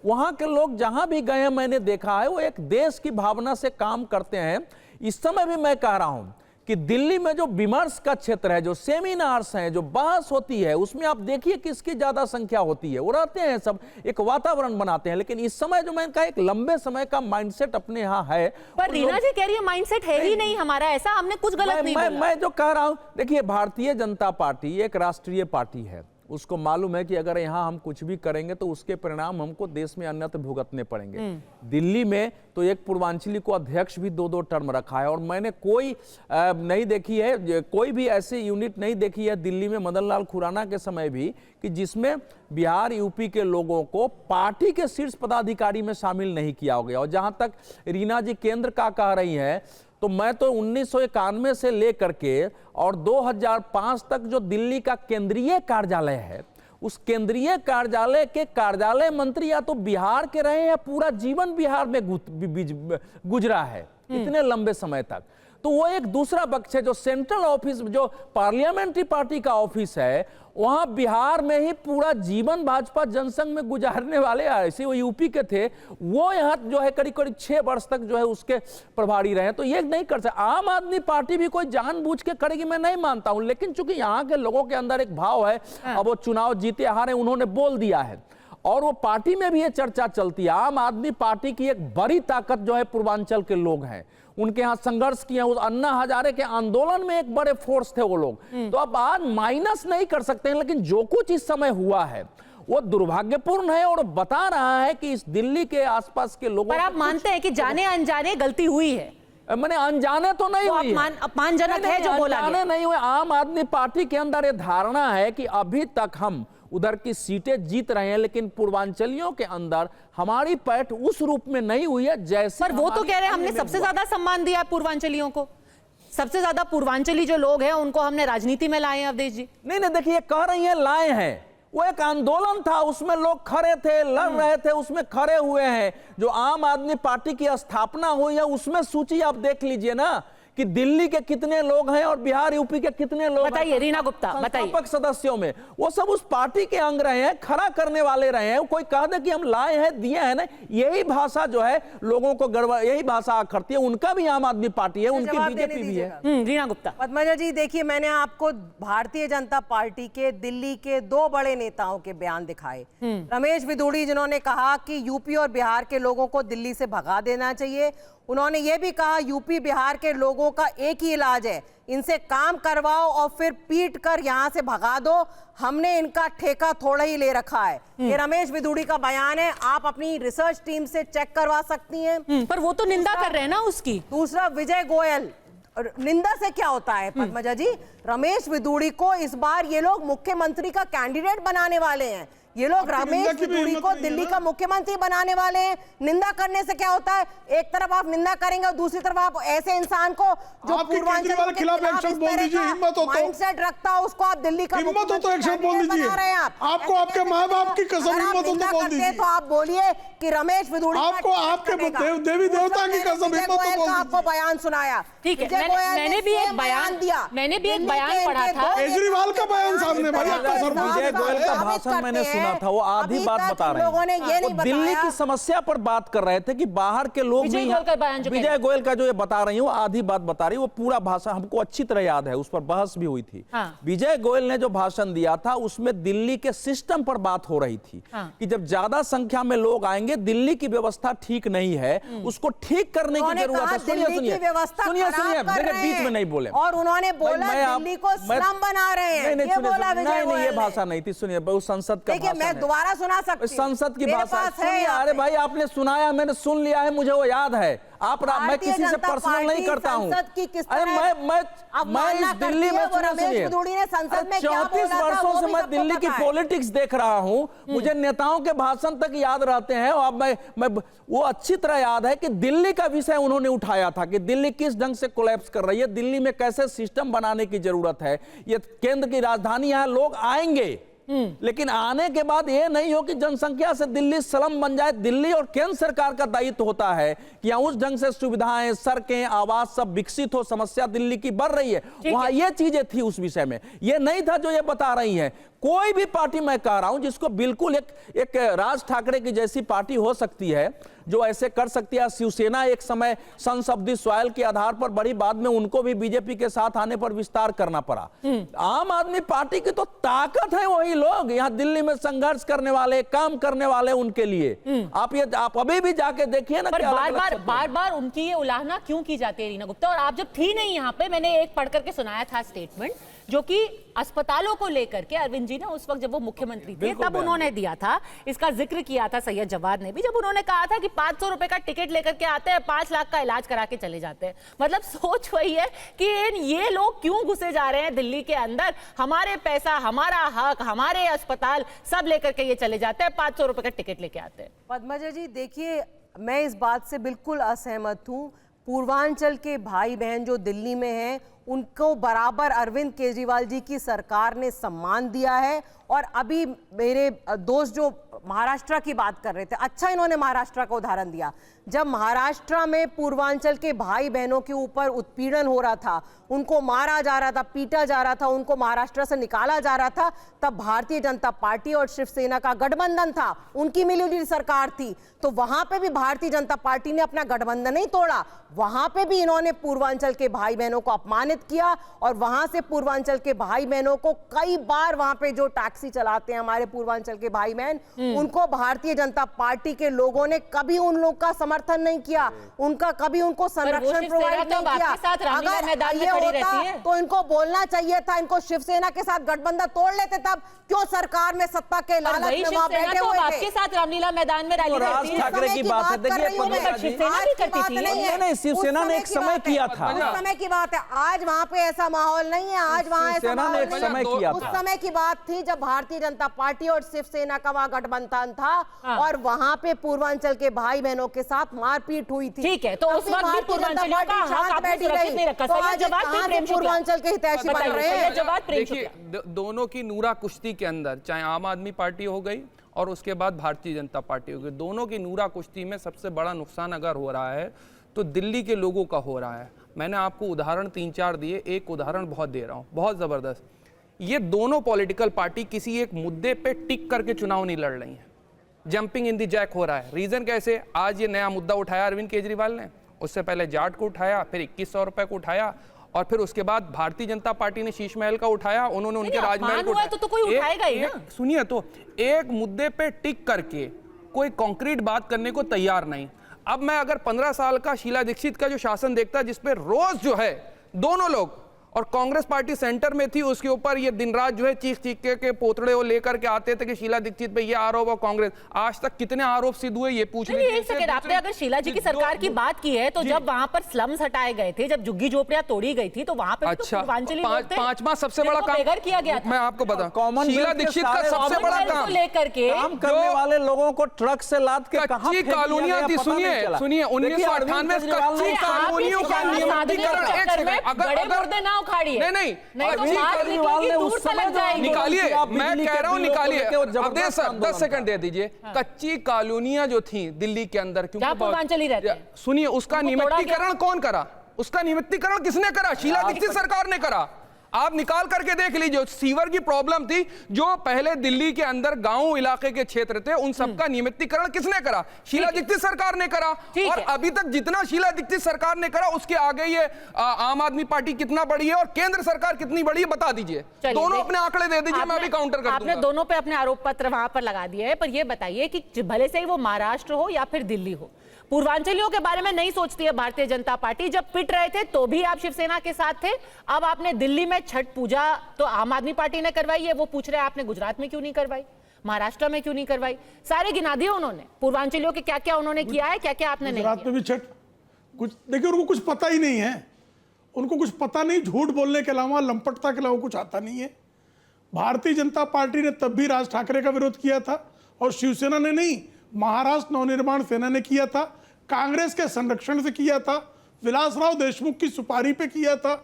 वहां के लोग जहां भी गए हैं मैंने देखा है वो एक देश की भावना से काम करते हैं। इस समय भी मैं कह रहा हूं कि दिल्ली में जो विमर्श का क्षेत्र है, जो सेमिनार्स हैं, जो बहस होती है, उसमें आप देखिए किसकी ज्यादा संख्या होती है। वो रहते हैं सब, एक वातावरण बनाते हैं। लेकिन इस समय जो मैंने कहा एक लंबे समय का माइंडसेट अपने यहाँ है। पर रीना जी कह रही है माइंडसेट है ही नहीं हमारा, ऐसा हमने कुछ गलत नहीं बोला। मैं जो कह रहा हूं, देखिए भारतीय जनता पार्टी एक राष्ट्रीय पार्टी है, उसको मालूम है कि अगर यहाँ हम कुछ भी करेंगे तो उसके परिणाम हमको देश में अन्यत्र भुगतने पड़ेंगे। दिल्ली में तो एक पूर्वांचली को अध्यक्ष भी 2-2 टर्म रखा है, और मैंने कोई नहीं देखी है, कोई भी ऐसी यूनिट नहीं देखी है दिल्ली में मदन लाल खुराना के समय भी कि जिसमें बिहार यूपी के लोगों को पार्टी के शीर्ष पदाधिकारी में शामिल नहीं किया गया। और जहां तक रीना जी केंद्र का कह रही है, तो मैं तो 1991 से लेकर के और 2005 तक जो दिल्ली का केंद्रीय कार्यालय है, उस केंद्रीय कार्यालय के कार्यालय मंत्री या तो बिहार के रहे हैं, पूरा जीवन बिहार में गुजरा है इतने लंबे समय तक। तो वो एक दूसरा पक्ष है। जो सेंट्रल ऑफिस, जो पार्लियामेंट्री पार्टी का ऑफिस है, वहां बिहार में ही पूरा जीवन भाजपा जनसंघ में गुजारने वाले ऐसे वो यूपी के थे, वो यहाँ जो है करीब करीब 6 वर्ष तक जो है उसके प्रभारी रहे। तो ये नहीं कर सकते। आम आदमी पार्टी भी कोई जानबूझ के करेगी मैं नहीं मानता हूं, लेकिन चूंकि यहाँ के लोगों के अंदर एक भाव है, अब वो चुनाव जीते हारे उन्होंने बोल दिया है, और वो पार्टी में भी ये चर्चा चलती है। आम आदमी पार्टी की एक बड़ी ताकत जो है पूर्वांचल के लोग हैं, उनके यहाँ संघर्ष किए, उस अन्ना हजारे के आंदोलन में एक बड़े फोर्स थे वो लोग। तो अब आज माइनस नहीं कर सकते हैं, लेकिन जो कुछ इस समय हुआ है वो दुर्भाग्यपूर्ण है और बता रहा है कि इस दिल्ली के आसपास के लोगों पर आप मानते हैं कि जाने अनजाने गलती हुई है? मैंने अनजाने तो नहीं हुई, अपमानजनक है जो बोला गया। नहीं हुए। आम आदमी पार्टी के अंदर ये धारणा है कि अभी तक हम उधर की सीटें जीत रहे हैं, लेकिन पूर्वांचलियों के अंदर हमारी पैठ उस रूप में नहीं हुई है जैसे। पर वो तो कह रहे हैं हमने सबसे ज्यादा सम्मान दिया पूर्वांचलियों को, सबसे ज्यादा पूर्वांचली जो लोग हैं उनको हमने राजनीति में लाए हैं। अवधेश जी नहीं देखिए कह रही हैं लाए हैं, वो एक आंदोलन था, उसमें लोग खड़े थे, लड़ रहे थे, उसमें खड़े हुए हैं। जो आम आदमी पार्टी की स्थापना हुई है उसमें सूची आप देख लीजिए ना कि दिल्ली के कितने लोग हैं और बिहार यूपी के कितने लोग। बताइए रीना गुप्ता, बताइए। सदस्यों में वो सब उस पार्टी के अंग रहे हैं, खड़ा करने वाले रहे हैं। कोई कह दे कि हम लाए हैं, दिए हैं ना, यही भाषा जो है लोगों को गड़बड़, यही भाषा करती है। उनका भी आम आदमी पार्टी है, उनकी बीजेपी भी है। रीना गुप्ता। पद्मजा जी देखिए, मैंने आपको भारतीय जनता पार्टी के दिल्ली के 2 बड़े नेताओं के बयान दिखाए। रमेश बिधूड़ी जिन्होंने कहा कि यूपी और बिहार के लोगों को दिल्ली से भगा देना चाहिए। उन्होंने ये भी कहा यूपी बिहार के लोगों का एक ही इलाज है, इनसे काम करवाओ और फिर पीट कर यहां से भगा दो, हमने इनका ठेका थोड़ा ही ले रखा है। ये रमेश बिधूड़ी का बयान है, आप अपनी रिसर्च टीम से चेक करवा सकती हैं। पर वो तो निंदा कर रहे हैं ना उसकी। दूसरा विजय गोयल, निंदा से क्या होता है पद्मजा जी? रमेश बिधूड़ी को इस बार ये लोग मुख्यमंत्री का कैंडिडेट बनाने वाले हैं। ये लोग रमेश बिधूड़ी को दिल्ली का मुख्यमंत्री बनाने वाले हैं। निंदा करने से क्या होता है? एक तरफ आप निंदा करेंगे और दूसरी तरफ आप ऐसे इंसान को जो पूर्वांचल के खिलाफ माइंडसेट रखता है उसको आप दिल्ली का मुख्यमंत्री बना रहे हैं। आपको आपके माँ बाप की कसम हिम्मत हो तो बोल दीजिए। तो आप बोलिए कि रमेश बिधूड़ी आपको आपके देवी देवता की कसम हिम्मत तो बोल दीजिए। आपको बयान सुनाया, ठीक है, मैंने भी एक बयान दिया, मैंने भी एक बयान पढ़ा था केजरीवाल का बयान सामने। विजय गोयल का भाषण मैंने सुना था, वो आधी बात बता रहे हैं। वो दिल्ली की समस्या पर बात कर रहे थे कि बाहर के लोग विजय गोयल का जो ये बता रही हूँ आधी बात बता रही, वो पूरा भाषण हमको अच्छी तरह याद है, उस पर बहस भी हुई थी। विजय गोयल ने जो भाषण दिया था उसमें दिल्ली के सिस्टम पर बात हो रही थी कि जब ज्यादा संख्या में लोग आएंगे, दिल्ली की व्यवस्था ठीक नहीं है, उसको ठीक करने की जरूरत है। सुनिए बीच में नहीं बोले। और उन्होंने बोला दिल्ली को स्लम बना रहे हैं, ये बोला विजय गोयल। ये भाषा नहीं थी, सुनिए संसद का भाषण मैं है। दोबारा सुना सकती हूँ। संसद की मेरे भाषा पास है सुनिए। यहाँ अरे पे। भाई आपने सुनाया, मैंने सुन लिया है, मुझे वो याद है। मैं भारतीय किसी से जनता पर्सनल नहीं पार्टी करता हूँ। संसद की किस अरे तरह मैं अवमानना इस दिल्ली करती में है, वो रमेश बिधूड़ी ने संसद में क्या 34 बोला था, वर्षों वो से भी मैं सबको दिल्ली की पता है। पॉलिटिक्स देख रहा हूँ। मुझे नेताओं के भाषण तक याद रहते हैं। और मैं वो अच्छी तरह याद है कि दिल्ली का विषय उन्होंने उठाया था कि दिल्ली किस ढंग से कोलैप्स कर रही है, दिल्ली में कैसे सिस्टम बनाने की जरूरत है। ये केंद्र की राजधानी, यहाँ लोग आएंगे, लेकिन आने के बाद ये नहीं हो कि जनसंख्या से दिल्ली स्लम बन जाए। दिल्ली और केंद्र सरकार का दायित्व होता है कि यहाँ उस ढंग से सुविधाएं, सड़कें, आवास सब विकसित हो। समस्या दिल्ली की बढ़ रही है, वहां ये चीजें थी उस विषय में। ये नहीं था जो ये बता रही हैं। कोई भी पार्टी, मैं कह रहा हूं, जिसको बिल्कुल एक राज ठाकरे की जैसी पार्टी हो सकती है जो ऐसे कर सकती है। शिवसेना एक समय संसदीय स्वायल के आधार पर बड़ी, बाद में उनको भी बीजेपी के साथ आने पर विस्तार करना पड़ा। आम आदमी पार्टी की तो ताकत है वही लोग यहाँ दिल्ली में संघर्ष करने वाले, काम करने वाले, उनके लिए। आप अभी भी जाके देखिए ना। पर बार बार उनकी ये उलाहना क्यों की जाती है रीना गुप्ता? और आप जब थी नहीं यहाँ पे, मैंने एक पढ़ करके सुनाया था स्टेटमेंट जो कि अस्पतालों को लेकर के अरविंद जी ने उस वक्त जब वो मुख्यमंत्री थे तब उन्होंने दिया था। इसका जिक्र किया था सैयद जवाद ने भी, जब उन्होंने कहा था कि 500 रुपए का टिकट लेकर के आते हैं, 5 लाख का इलाज करा के चले जाते हैं। मतलब सोच वही है कि ये लोग क्यों घुसे जा रहे हैं दिल्ली के अंदर, हमारे पैसा, हमारा हक, हमारे अस्पताल सब लेकर के ये चले जाते हैं, 500 रुपए का टिकट लेके आते हैं। पद्मजा जी देखिए, मैं इस बात से बिल्कुल असहमत हूँ। पूर्वांचल के भाई बहन जो दिल्ली में हैं, उनको बराबर अरविंद केजरीवाल जी की सरकार ने सम्मान दिया है। और अभी मेरे दोस्त जो महाराष्ट्र की बात कर रहे थे, अच्छा इन्होंने महाराष्ट्र का उदाहरण दिया। जब महाराष्ट्र में पूर्वांचल के भाई बहनों के ऊपर उत्पीड़न हो रहा था, उनको मारा जा रहा था, पीटा जा रहा था, उनको महाराष्ट्र से निकाला जा रहा था, तब भारतीय जनता पार्टी और शिवसेना का गठबंधन था, उनकी मिलीजुली सरकार थी। तो वहां पे भी भारतीय जनता पार्टी ने अपना गठबंधन नहीं तोड़ा, वहां पे भी इन्होंने पूर्वांचल के भाई बहनों को अपमानित किया। और वहां से पूर्वांचल के भाई बहनों को कई बार, वहां पे जो टैक्सी चलाते हैं हमारे पूर्वांचल के भाई बहन, उनको भारतीय जनता पार्टी के लोगों ने कभी उन लोग का समर्थन नहीं किया, उनका कभी उनको संरक्षण प्रोवाइड नहीं किया। अगर ये होता तो इनको बोलना चाहिए था, इनको शिवसेना के साथ गठबंधन तोड़ लेते, तब क्यों सरकार में सत्ता के लालच में वहां बैठे हुए थे। आपके साथ रामलीला मैदान में रैली राज ठाकरे की बात है। देखिए शिवसेना ने एक समय किया था, उस समय की बात है, आज वहां पे ऐसा माहौल नहीं है। आज वहां ऐसा माहौल नहीं है। उस समय की बात थी जब भारतीय जनता पार्टी और शिवसेना का वहां गठबंधन था और वहां पे पूर्वांचल के भाई बहनों के साथ मारपीट हुई थी। ठीक है, तो उस वक्त भी पूर्वांचलियों का हक आपने सुरक्षित नहीं रखा। तो आज कहां से पूर्वांचल के हितैषी बन रहे हैं? देखिए, दोनों की नूरा कुश्ती के अंदर, चाहे आम आदमी पार्टी हो गई और उसके बाद भारतीय जनता पार्टी हो गई, दोनों की नूरा कुश्ती में सबसे बड़ा नुकसान अगर हो रहा है तो दिल्ली के लोगों का हो रहा है। मैंने आपको उदाहरण 3-4 दिए, एक उदाहरण बहुत दे रहा हूँ, बहुत जबरदस्त। ये दोनों पॉलिटिकल पार्टी किसी एक मुद्दे पे टिक करके चुनाव नहीं लड़ रही हैं, जंपिंग इन द जैक हो रहा है। रीजन कैसे? आज ये नया मुद्दा उठाया अरविंद केजरीवाल ने, उससे पहले जाट को उठाया, फिर 2100 रुपए को उठाया, और फिर उसके बाद भारतीय जनता पार्टी ने शीश महल का उठाया, उन्होंने उनके राजमहल को उठाया। तो कोई उठाएगा ही ना। सुनिए, तो एक मुद्दे पे टिक करके कोई कॉन्क्रीट बात करने को तैयार नहीं। अब मैं अगर 15 साल का शीला दीक्षित का जो शासन देखता है, जिसपे रोज जो है दोनों लोग, और कांग्रेस पार्टी सेंटर में थी, उसके ऊपर ये दिन रात जो है चीख के पोतड़े वो लेकर के आते थे कि शीला दीक्षित पे ये आरोप और कांग्रेस। आज तक कितने आरोप सिद्ध हुए ये पूछने एक सेकंड, आपने अगर शीला जी की सरकार की बात की है तो जब वहां पर स्लम्स हटाए गए थे, जब झुग्गी झोपड़ियां तोड़ी गई थी, तो वहां पर अच्छा, पांचवा सबसे बड़ा काम किया गया था। मैं आपको बताऊं, शीला दीक्षित का सबसे बड़ा काम लेकर के काम करने वाले लोगों को ट्रक से लाद के कच्ची कॉलोनियां थी। सुनिए 1998 कच्ची कॉलोनियों का नियमितीकरण ना उखाड़िए। नहीं निकालिए, मैं कह रहा हूं निकालिए। अब 10 सेकंड दे दीजिए। कच्ची कॉलोनियां जो थी दिल्ली के अंदर, क्योंकि पूर्वांचली रहते हैं, सुनिए, उसका नियमितीकरण कौन करा? उसका नियमितीकरण किसने करा? शीला दीक्षित सरकार ने करा। आप निकाल करके देख लीजिए, सीवर की प्रॉब्लम थी जो पहले दिल्ली के अंदर गांव इलाके के क्षेत्र थे, उन सबका नियमितीकरण किसने करा? शीला दीक्षित सरकार ने करा। और अभी तक जितना शीला दीक्षित सरकार ने करा, उसके आगे ये आम आदमी पार्टी कितना बड़ी है और केंद्र सरकार कितनी बड़ी है, बता दीजिए। दोनों अपने आंकड़े दे दीजिए, मैं भी काउंटर कर दूंगा। आपने दोनों पे अपने आरोप पत्र वहां पर लगा दिए हैं, पर ये बताइए कि भले से ही वो महाराष्ट्र हो या फिर दिल्ली हो, पूर्वांचलियों के बारे में नहीं सोचती है भारतीय जनता पार्टी। जब पिट रहे थे तो भी आप शिवसेना के साथ थे। अब आपने दिल्ली में छठ पूजा तो आम आदमी पार्टी ने करवाई है, वो पूछ रहे हैं आपने गुजरात में क्यों नहीं करवाई? महाराष्ट्र में क्यों नहीं करवाई? सारे गिना दिए उन्होंने, पूर्वांचलियों के क्या क्या उन्होंने किया है, क्या क्या आपने नहीं गुजरात में भी छठ कुछ देखिए, उनको कुछ पता ही नहीं है, उनको कुछ पता नहीं, झूठ बोलने के अलावा, लंपटता के अलावा कुछ आता नहीं है। भारतीय जनता पार्टी ने तब भी राज ठाकरे का विरोध किया था और शिवसेना ने नहीं, महाराष्ट्र नवनिर्माण सेना ने किया था, कांग्रेस के संरक्षण से किया था, विलासराव देशमुख की सुपारी पे किया था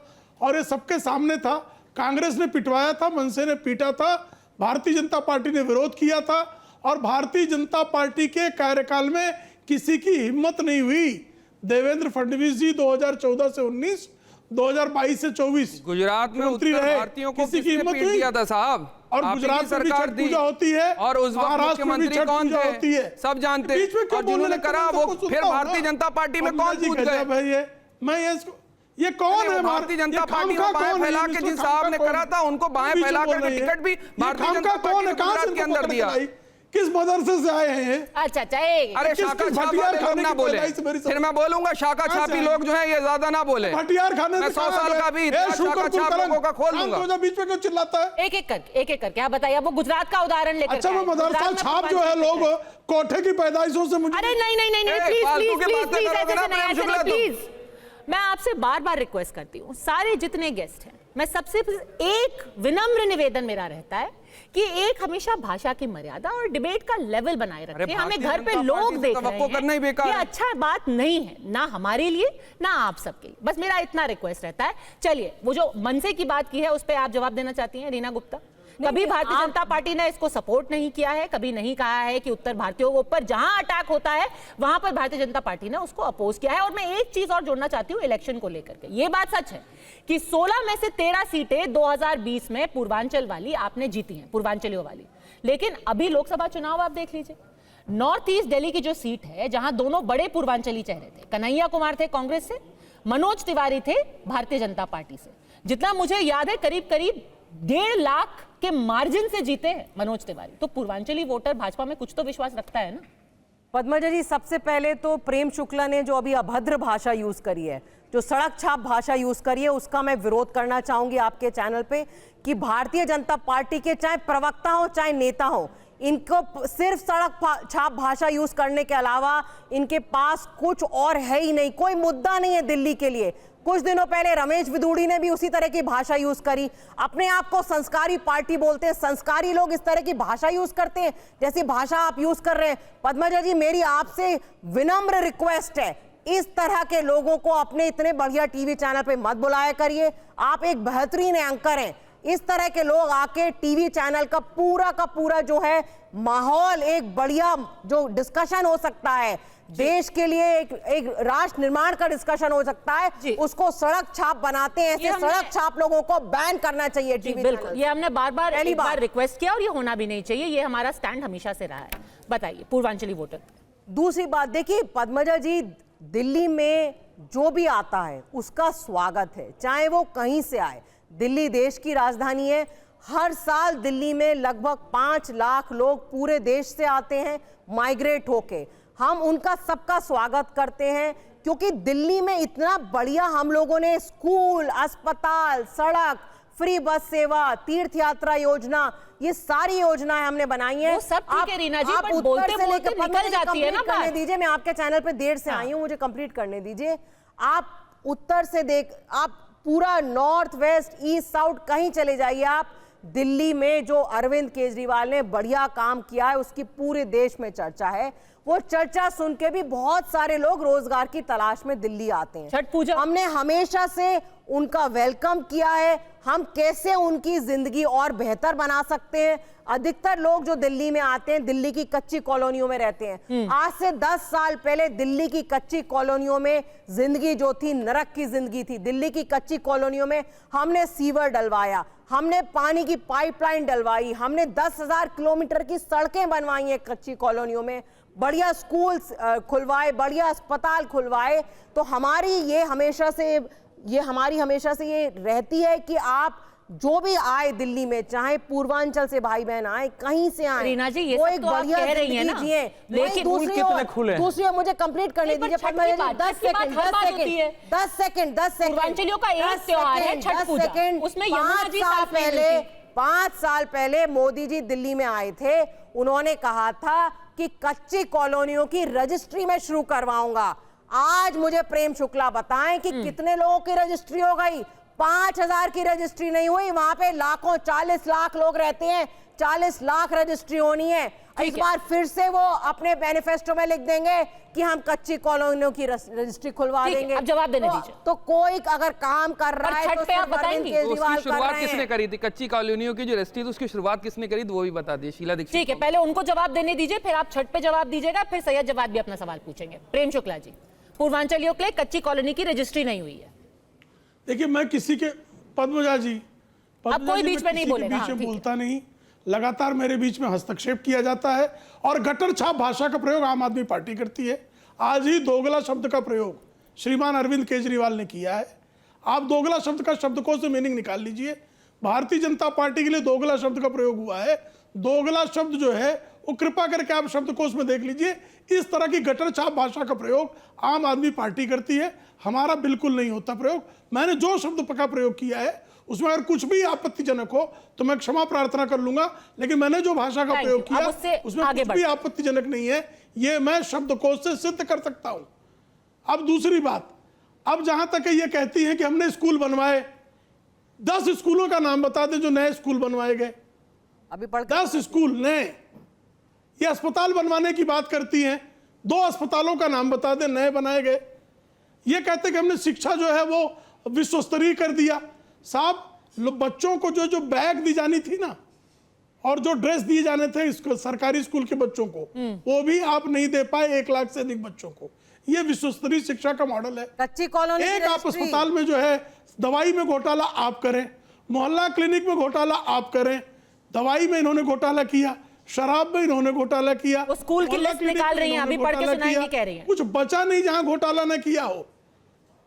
और ये सबके सामने था। कांग्रेस ने पिटवाया था, मनसे ने पीटा था, भारतीय जनता पार्टी ने विरोध किया था और भारतीय जनता पार्टी के कार्यकाल में किसी की हिम्मत नहीं हुई। देवेंद्र फडणवीस जी 2014 से 19, 2022 से 24 गुजरात में मंत्री उत्तर रहे, भारतीयों को किसी की हिम्मत पीट नहीं दिया था साहब, और आपकी गुजरात में भी सरकार छठ दी। पूजा होती है और उस वक्त महाराष्ट्र में भी मुख्यमंत्री छठ कौन पूजा थे होती है। सब जानते बीच में क्यों और जिन्होंने बोलने करा लगते वो हैं? सबको फिर सुनता भारतीय होगा। जनता पार्टी में पद्मा कौन जी कूद गए? गजब है ये कौन है? भारतीय जनता पार्टी में बाएं फैला के जिन साहब ने करा था उनको बाएं फैला करके टिकट भी भारतीय जनता पार्टी ने गुजरात के अंदर दिया। किस मदरसे से आए हैं? अच्छा अरे शाखा छाप वाले लोग ना बोले, फिर मैं बोलूंगा शाखा छापी लोग जो है ये ज्यादा ना बोले। भटियार खाने मैं 100 साल का भी शाखा छाप लोगों का खोल दूंगा। बीच में क्यों चिल्लाता है? एक एक करके आप बताइए। वो गुजरात का उदाहरण लेकर अच्छा, वो मदरसा छाप जो है, लोग कोठे की पैदाइशों से मुझे, अरे नहीं प्लीज, मैं आपसे बार बार रिक्वेस्ट करती हूँ, सारे जितने गेस्ट हैं, मैं सबसे एक विनम्र निवेदन मेरा रहता है कि एक हमेशा भाषा की मर्यादा और डिबेट का लेवल बनाए रखें। हमें घर पे लोग देख रहे हैं, ये अच्छा बात नहीं है, ना हमारे लिए ना आप सबके लिए। बस मेरा इतना रिक्वेस्ट रहता है। चलिए, वो जो मनसे की बात की है उस पर आप जवाब देना चाहती हैं रीना गुप्ता? कभी भारतीय जनता पार्टी ने इसको सपोर्ट नहीं किया है, कभी नहीं कहा है कि उत्तर भारतीयों के ऊपर जहां अटैक होता है वहां पर भारतीय जनता पार्टी ने उसको अपोज किया है। और मैं एक चीज और जोड़ना चाहती हूं इलेक्शन को लेकर के। ये बात सच है कि 16 में से 13 सीटें 2020 में पूर्वांचल वाली आपने जीती हैं, पूर्वांचलियों वाली। लेकिन अभी लोकसभा चुनाव आप देख लीजिए, नॉर्थ ईस्ट दिल्ली की जो सीट है, जहां दोनों बड़े पूर्वांचली चेहरे थे, कन्हैया कुमार थे कांग्रेस से, मनोज तिवारी थे भारतीय जनता पार्टी से। जितना मुझे याद है करीब 1.5 लाख के मार्जिन से जीते हैं मनोज तिवारी। तो पूर्वांचली वोटर भाजपा में कुछ तो विश्वास रखता है ना। पद्मजा जी, सबसे पहले तो प्रेम शुक्ला ने जो अभी अभद्र भाषा यूज करी है, जो सड़क छाप भाषा यूज करी है, उसका मैं विरोध करना चाहूंगी आपके चैनल पे कि भारतीय जनता पार्टी के चाहे प्रवक्ता हो चाहे नेता हो, इनको सिर्फ सड़क छाप भाषा यूज करने के अलावा इनके पास कुछ और है ही नहीं, कोई मुद्दा नहीं है दिल्ली के लिए। कुछ दिनों पहले रमेश बिधूड़ी ने भी उसी तरह की भाषा यूज करी। अपने आप को संस्कारी पार्टी बोलते हैं, संस्कारी लोग इस तरह की भाषा यूज करते हैं जैसी भाषा आप यूज कर रहे हैं। पद्मजा जी, मेरी आपसे विनम्र रिक्वेस्ट है, इस तरह के लोगों को अपने इतने बढ़िया टीवी चैनल पे मत बुलाया करिए। आप एक बेहतरीन एंकर हैं, इस तरह के लोग आके टीवी चैनल का पूरा जो है माहौल, एक बढ़िया जो डिस्कशन हो सकता है देश के लिए, एक राष्ट्र निर्माण का डिस्कशन हो सकता है, उसको सड़क छाप बनाते हैं। ऐसे सड़क छाप लोगों को बैन करना चाहिए टीवी बिल्कुल, ये हमने बार बार रिक्वेस्ट किया और ये होना भी नहीं चाहिए, ये हमारा स्टैंड हमेशा से रहा है। बताइए पूर्वांचली वोटर। दूसरी बात देखिए पद्मजा जी, दिल्ली में जो भी आता है उसका स्वागत है, चाहे वो कहीं से आए। दिल्ली देश की राजधानी है, हर साल दिल्ली में लगभग 5 लाख लोग पूरे देश से आते हैं माइग्रेट होके। हम उनका सबका स्वागत करते हैं क्योंकि दिल्ली में इतना बढ़िया हम लोगों ने स्कूल, अस्पताल, सड़क, फ्री बस सेवा, तीर्थ यात्रा योजना, ये सारी योजनाएं हमने बनाई हैं। वो सब ठीक है रीना जी, पर बोलते बोलते निकल जाती है ना बात। दीजिए, मैं आपके चैनल पे देर से आई हूं, मुझे कंप्लीट करने दीजिए। आप उत्तर से आप पूरा नॉर्थ वेस्ट ईस्ट साउथ कहीं चले जाइए, आप दिल्ली में जो अरविंद केजरीवाल ने बढ़िया काम किया है उसकी पूरे देश में चर्चा है। वो चर्चा सुन के भी बहुत सारे लोग रोजगार की तलाश में दिल्ली आते हैं। छठ पूजा हमने हमेशा से उनका वेलकम किया है, हम कैसे उनकी जिंदगी और बेहतर बना सकते हैं। अधिकतर लोग जो दिल्ली में आते हैं दिल्ली की कच्ची कॉलोनियों में रहते हैं। आज से 10 साल पहले दिल्ली की कच्ची कॉलोनियों में जिंदगी जो थी नरक की जिंदगी थी। दिल्ली की कच्ची कॉलोनियों में हमने सीवर डलवाया, हमने पानी की पाइपलाइन डलवाई, हमने 10,000 किलोमीटर की सड़कें बनवाई हैं कच्ची कॉलोनियों में, बढ़िया स्कूल खुलवाए, बढ़िया अस्पताल खुलवाए। तो हमारी हमेशा से ये रहती है कि आप जो भी आए दिल्ली में, चाहे पूर्वांचल से भाई बहन आए, कहीं से आए, रीना जी ये वो सब एक तो आप बढ़िया कह रही हैं ना, लेकिन दूसरी ओर मुझे कंप्लीट करने दीजिए। 10 सेकंड पूर्वांचलियों का एक त्योहार है छठ पूजा, उसमें यमुना जी साथ में 5 साल पहले मोदी जी दिल्ली में आए थे, उन्होंने कहा था कि कच्ची कॉलोनियों की रजिस्ट्री में शुरू करवाऊंगा। आज मुझे प्रेम शुक्ला बताएं कि कितने लोगों की रजिस्ट्री हो गई? 5000 की रजिस्ट्री नहीं हुई। वहां पे लाखों 40 लाख लोग रहते हैं, 40 लाख रजिस्ट्री होनी है। इस बार फिर से वो अपने मैनिफेस्टो में लिख देंगे कि हम कच्ची कॉलोनियों की रजिस्ट्री खुलवा देंगे। अब जवाब देने दीजिए। तो कोई अगर काम कर रहा है तो आप बताएंगे उसकी शुरुआत किसने करी थी? कच्ची कॉलोनियों की जो रजिस्ट्री थी उसकी शुरुआत किसने करी थी वो भी बता दिए शीला दीक्षित। ठीक है, पहले उनको जवाब देने दीजिए, फिर आप छठ पे जवाब दीजिएगा, फिर सैयद जवाब भी अपना सवाल पूछेंगे। प्रेम शुक्ला जी, पूर्वांचलियों के लिए कच्ची कॉलोनी की रजिस्ट्री नहीं हुई है। देखिए, मैं किसी के पद्मजा जी कोई बीच में नहीं बोलेगा, बीच में बोलता नहीं, लगातार मेरे बीच में हस्तक्षेप किया जाता है और गटर छाप भाषा का प्रयोग आम आदमी पार्टी करती है। आज ही दोगला शब्द का प्रयोग श्रीमान अरविंद केजरीवाल ने किया है। आप दोगला शब्द का शब्दकोश से मीनिंग निकाल लीजिए। भारतीय जनता पार्टी के लिए दोगला शब्द का प्रयोग हुआ है। दोगला शब्द जो है वो कृपा करके आप शब्दकोश में देख लीजिए। इस तरह की गटर छाप भाषा का प्रयोग आम आदमी पार्टी करती है, हमारा बिल्कुल नहीं होता प्रयोग। मैंने जो शब्द का प्रयोग किया है उसमें अगर कुछ भी आपत्तिजनक हो तो मैं क्षमा प्रार्थना कर लूंगा, लेकिन मैंने जो भाषा का प्रयोग किया उसमें कुछ भी आपत्तिजनक नहीं है, ये मैं शब्दकोश से सिद्ध कर सकता हूं। अब दूसरी बात, अब जहां तक ये कहती हैं कि हमने स्कूल बनवाए, 10 स्कूलों का नाम बता दें जो नए स्कूल बनवाए गए। अभी 10 स्कूल नए। ये अस्पताल बनवाने की बात करती हैं, 2 अस्पतालों का नाम बता दें नए बनाए गए। ये कहते कि हमने शिक्षा जो है वो विश्व स्तरीय कर दिया। साहब, बच्चों को जो बैग दी जानी थी ना और जो ड्रेस दिए जाने थे सरकारी स्कूल के बच्चों को, वो भी आप नहीं दे पाए 1 लाख से अधिक बच्चों को। ये विश्व स्तरीय शिक्षा का मॉडल है। कच्ची कॉलोनी एक आप अस्पताल में जो है दवाई में घोटाला आप करें, मोहल्ला क्लिनिक में घोटाला आप करें। दवाई में इन्होंने घोटाला किया, शराब में इन्होंने घोटाला किया, वो स्कूल की लिस्ट निकाल रही हैं, अभी पढ़ के सुनाएंगे कह रही हैं। कुछ बचा नहीं जहां घोटाला न किया हो।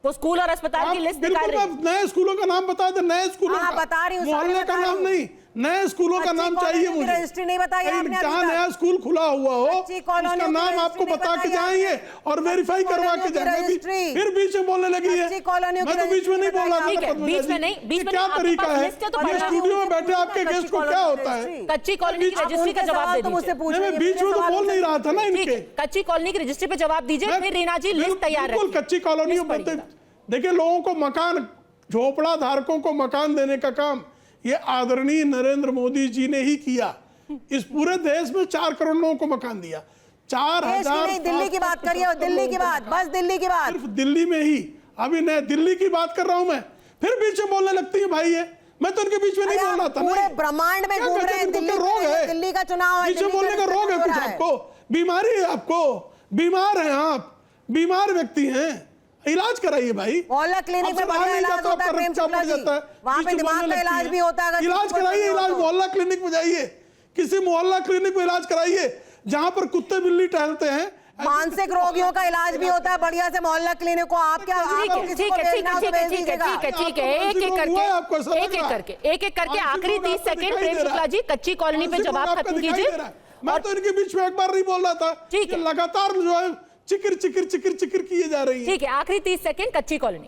वो स्कूल और अस्पताल की लिस्ट निकाल रही हैं। नए स्कूलों का नाम बता दे, नए स्कूलों का, बता रही हूं, मोहल्ले का नाम नहीं, नए स्कूलों का नाम चाहिए मुझे। रजिस्ट्री नहीं बताई आपने। जहां नया स्कूल खुला हुआ हो उसका नाम आपको बता के जाएंगे और वेरीफाई करवा के जाएंगे। फिर बीच में बोलने लगी है, मैं तो बीच में नहीं बोल रहा था। बीच में नहीं, बीच में क्या तरीका है? स्टूडियो में बैठे आपके गेस्ट को क्या होता है? कच्ची कॉलोनी की रजिस्ट्री का जवाब दे दीजिए। मैं बीच में तो बोल नहीं रहा था ना इनके। कच्ची कॉलोनी की रजिस्ट्री पे जवाब दीजिए, फिर रीना जी लिस्ट तैयार रखिए। बिल्कुल, कच्ची कॉलोनी देखिए, लोगों को मकान, झोपड़ा धारकों को मकान देने का काम ये आदरणीय नरेंद्र मोदी जी ने ही किया। इस पूरे देश में 4 करोड़ लोगों को मकान दिया। 4000 दिल्ली की बात करिए, दिल्ली की बात, बस दिल्ली की बात, सिर्फ दिल्ली में ही। अभी नए दिल्ली की बात कर रहा हूं मैं, फिर बीच में बोलने लगती है भाई। ये मैं तो इनके बीच में नहीं बोल रहा था। पूरे ब्रह्मांड में घूम रहे हैं, दिल्ली का चुनाव है, बीच में बोलने का रोग है कुछ आपको, बीमारी है आपको, बीमार हैं आप, बीमार व्यक्ति हैं, इलाज कराइए भाई। मोहल्ला क्लिनिक में बढ़िया इलाज होता है प्रेम शुक्ला जी, वहां पे दिमाग का इलाज भी होता है। इलाज कराइए, इलाज मोहल्ला क्लिनिक में जाइए, किसी मोहल्ला क्लिनिक में इलाज कराइए जहां पर कुत्ते बिल्ली टहलते हैं। मानसिक रोगियों का इलाज भी होता है बढ़िया से मोहल्ला क्लिनिक को। आप क्या ठीक है, एक एक करके आखिरी 30 सेकंड प्रेम शुक्ला जी कच्ची कॉलोनी पे जवाब खत्म कीजिए। मैं तो इनके बीच में एक बार नहीं बोल रहा था, ठीक है, लगातार जो है चिकिर चिकिर चिकिर चिकिर किए जा रही है। ठीक है, आखिरी 30 सेकंड कच्ची कॉलोनी।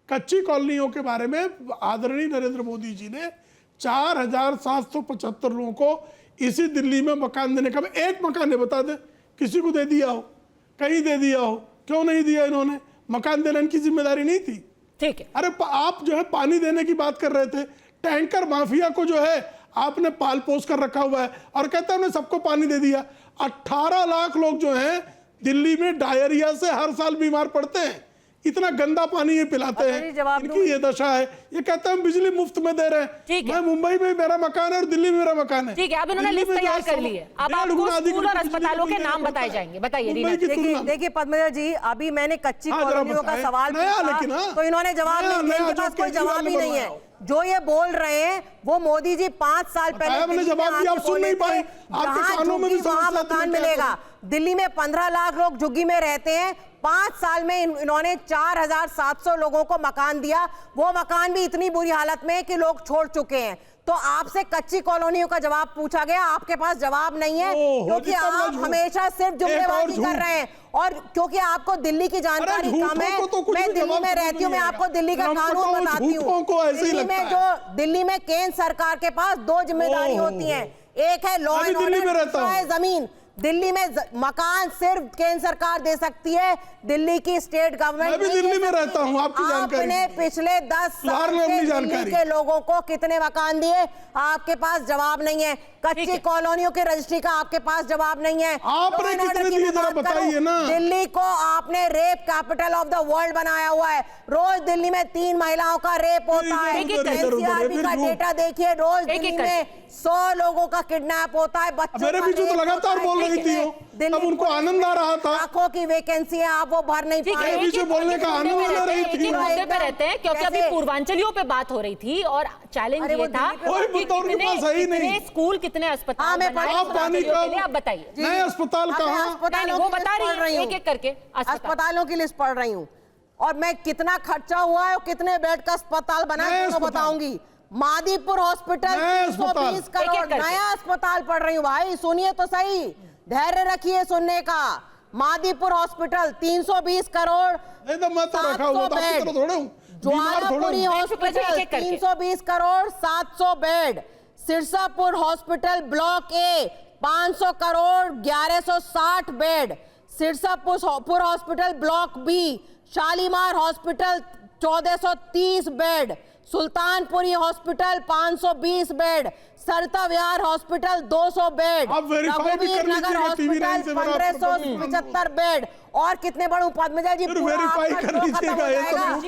कच्ची कॉलोनियों के बारे में आदरणीय नरेंद्र मोदी जी ने 4775 लोगों को इसी दिल्ली में मकान देने का, एक मकान है बता दे किसी को दे दिया हो, कहीं दे दिया हो, क्यों नहीं दिया इन्होंने? मकान देने की जिम्मेदारी नहीं थी। ठीक है, अरे आप जो है पानी देने की बात कर रहे थे, टैंकर माफिया को जो है आपने पाल पोस कर रखा हुआ है और कहते हैं हमने सबको पानी दे दिया। 18 लाख लोग जो हैं दिल्ली में डायरिया से हर साल बीमार पड़ते हैं, इतना गंदा पानी ये पिलाते हैं, इनकी ये दशा है। ये कहते हैं हम बिजली मुफ्त में दे रहे हैं। मैं मुंबई में मेरा मकान है और दिल्ली में मेरा मकान है। ठीक है, अब इन्होंने लिस्ट तैयार कर ली है, अब आपको स्कूल और अस्पतालों के नाम बताए जाएंगे। बताइए। देखिए पद्मजा जी, अभी मैंने कच्ची कॉलोनियों का सवाल पूछा तो इन्होंने जवाब नहीं दिया, इनके पास कोई जवाब ही नहीं है। जो ये बोल रहे हैं वो मोदी जी 5 साल पहले जवाब दिया, आप सुन नहीं पाए, आपके कानों में भी वहां मकान मिलेगा। दिल्ली में 15 लाख लोग झुग्गी में रहते हैं। 5 साल में इन्होंने 4700 लोगों को मकान दिया, वो मकान भी इतनी बुरी हालत में है कि लोग छोड़ चुके हैं। तो आपसे कच्ची कॉलोनियों का जवाब पूछा गया, आपके पास जवाब नहीं है, क्योंकि आप हमेशा सिर्फ जुमलेबाजी कर रहे हैं। और क्योंकि आपको दिल्ली की जानकारी कम है, मैं दिल्ली में रहती हूँ, मैं आपको दिल्ली का कानून बताती हूँ। दिल्ली में केंद्र सरकार के पास 2 जिम्मेदारी होती है, एक है लॉ एंड ऑर्डर, दूसरा है जमीन। दिल्ली में मकान सिर्फ केंद्र सरकार दे सकती है, दिल्ली की स्टेट गवर्नमेंट। मैं भी दिल्ली में रहता हूं, आपकी जानकारी। आपने पिछले 10 साल में दिल्ली के लोगों को कितने मकान दिए, आपके पास जवाब नहीं है। कच्ची कॉलोनियों की रजिस्ट्री का आपके पास जवाब नहीं है। आपने कितने दिए जरा बताइए ना। दिल्ली को आपने rape capital of the world बनाया हुआ है। रोज दिल्ली में 3 महिलाओं का रेप होता है। एनसीआरबी का डेटा देखिए, रोज दिल्ली में 100 लोगों का किडनैप होता है। बच्चों मेरे पीछे तो लगातार बोल रही थी, अब उनको आनंद आ रहा था। लाखों की वैकेंसी है, आप वो भर नहीं पा रहे। पीछे बोलने का आनंद ले रही थी। मुद्दे पे रहते हैं, क्योंकि अभी पूर्वांचलियों पे बात हो रही थी और चैलेंज ये था कि कितने स्कूल, कितने अस्पताल बनाए। आप बताइए नए अस्पताल कहाँ? वो बता रही है, एक-एक करके अस्पतालों की लिस्ट पढ़ रही हूँ, और मैं कितना खर्चा हुआ है और कितने बेड का अस्पताल बना है वो बताऊंगी। मादीपुर हॉस्पिटल 320 करोड़ नया अस्पताल पढ़ रही हूँ भाई, सुनिए तो सही, धैर्य रखिए सुनने का। मादीपुर हॉस्पिटल 320 करोड़, नहीं तो मैं तो रखा हुआ था, आपकी तरह थोड़ा हूं। Jwalapuri hospital 320 crore 700 bed, Sirsapur hospital block A 500 crore 1160 bed, Sirsapur hospital block B, Shalimar hospital 1430 bed, Sultanpuri hospital 520 bed, Sarita Vihar hospital 200 bed, रघुवीर नगर हॉस्पिटल 1575 बेड, और कितने बड़े पद्मजा जी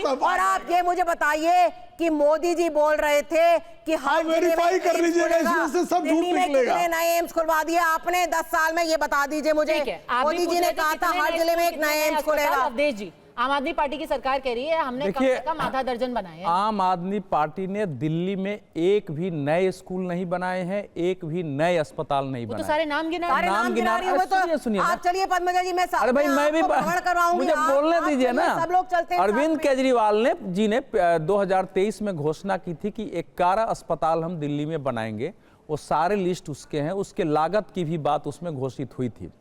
और आप ये मुझे बताइए कि मोदी जी बोल रहे थे कि हर वेरीफाई कर लीजिएगा, इसमें से सब झूठ निकलेगा। कितने नए एम्स खुलवा दिए आपने 10 साल में, ये बता दीजिए मुझे। मोदी जी ने कहा था हर जिले में एक नया एम्स खुलेगा। अवधेश जी, आम आदमी पार्टी की सरकार कह रही है हमने कम से कम आधा दर्जन बनाए हैं। आम आदमी पार्टी ने दिल्ली में एक भी नए स्कूल नहीं बनाए हैं, एक भी नए अस्पताल नहीं बनाए। तो सारे नाम गिना रही हूं। तो सुनिए आप चलिए पद्मजा जी, मैं अरे भाई मैं भी मुझे बोलने दीजिए ना। सब लोग चलते हैं। अरविंद केजरीवाल जी ने 2023 में घोषणा की थी कि 11 अस्पताल हम दिल्ली में बनाएंगे, वो सारे लिस्ट उसके हैं, उसके लागत की भी बात उसमें घोषित हुई थी।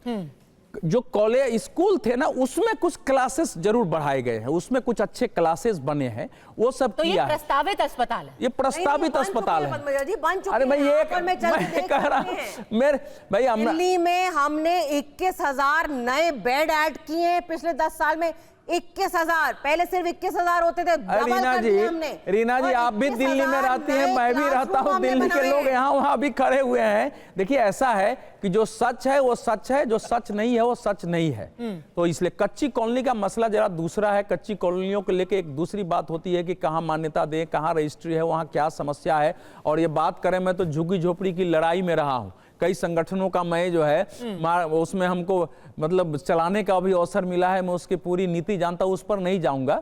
जो कॉलेज स्कूल थे ना, उसमें कुछ क्लासेस जरूर बढ़ाए गए हैं, उसमें कुछ अच्छे क्लासेस बने हैं, वो सब तो किया ये प्रस्तावित अस्पताल है, ये प्रस्तावित अस्पताल है। अरे भाई मैं कह रहा हूं मेरे भाई दिल्ली में हमने 21,000 नए बेड ऐड किए हैं पिछले 10 साल में। 21,000, पहले सिर्फ 21,000 होते थे। रीना जी आप भी दिल्ली में रहती हैं, मैं भी रहता हूं, दिल्ली के लोग यहाँ वहां भी खड़े हुए हैं। देखिए ऐसा है कि जो सच है वो सच है, जो सच नहीं है वो सच नहीं है। तो इसलिए कच्ची कॉलोनी का मसला जरा दूसरा है। कच्ची कॉलोनियों को लेकर एक दूसरी बात होती है कि कहाँ मान्यता दें, कहाँ रजिस्ट्री है, वहाँ क्या समस्या है। और ये बात करें, मैं तो झुग्गी झोपड़ी की लड़ाई में रहा हूँ, कई संगठनों का मैं जो है उसमें हमको मतलब चलाने का भी अवसर मिला है, मैं उसकी पूरी नीति जानता हूं, उस पर नहीं जाऊंगा।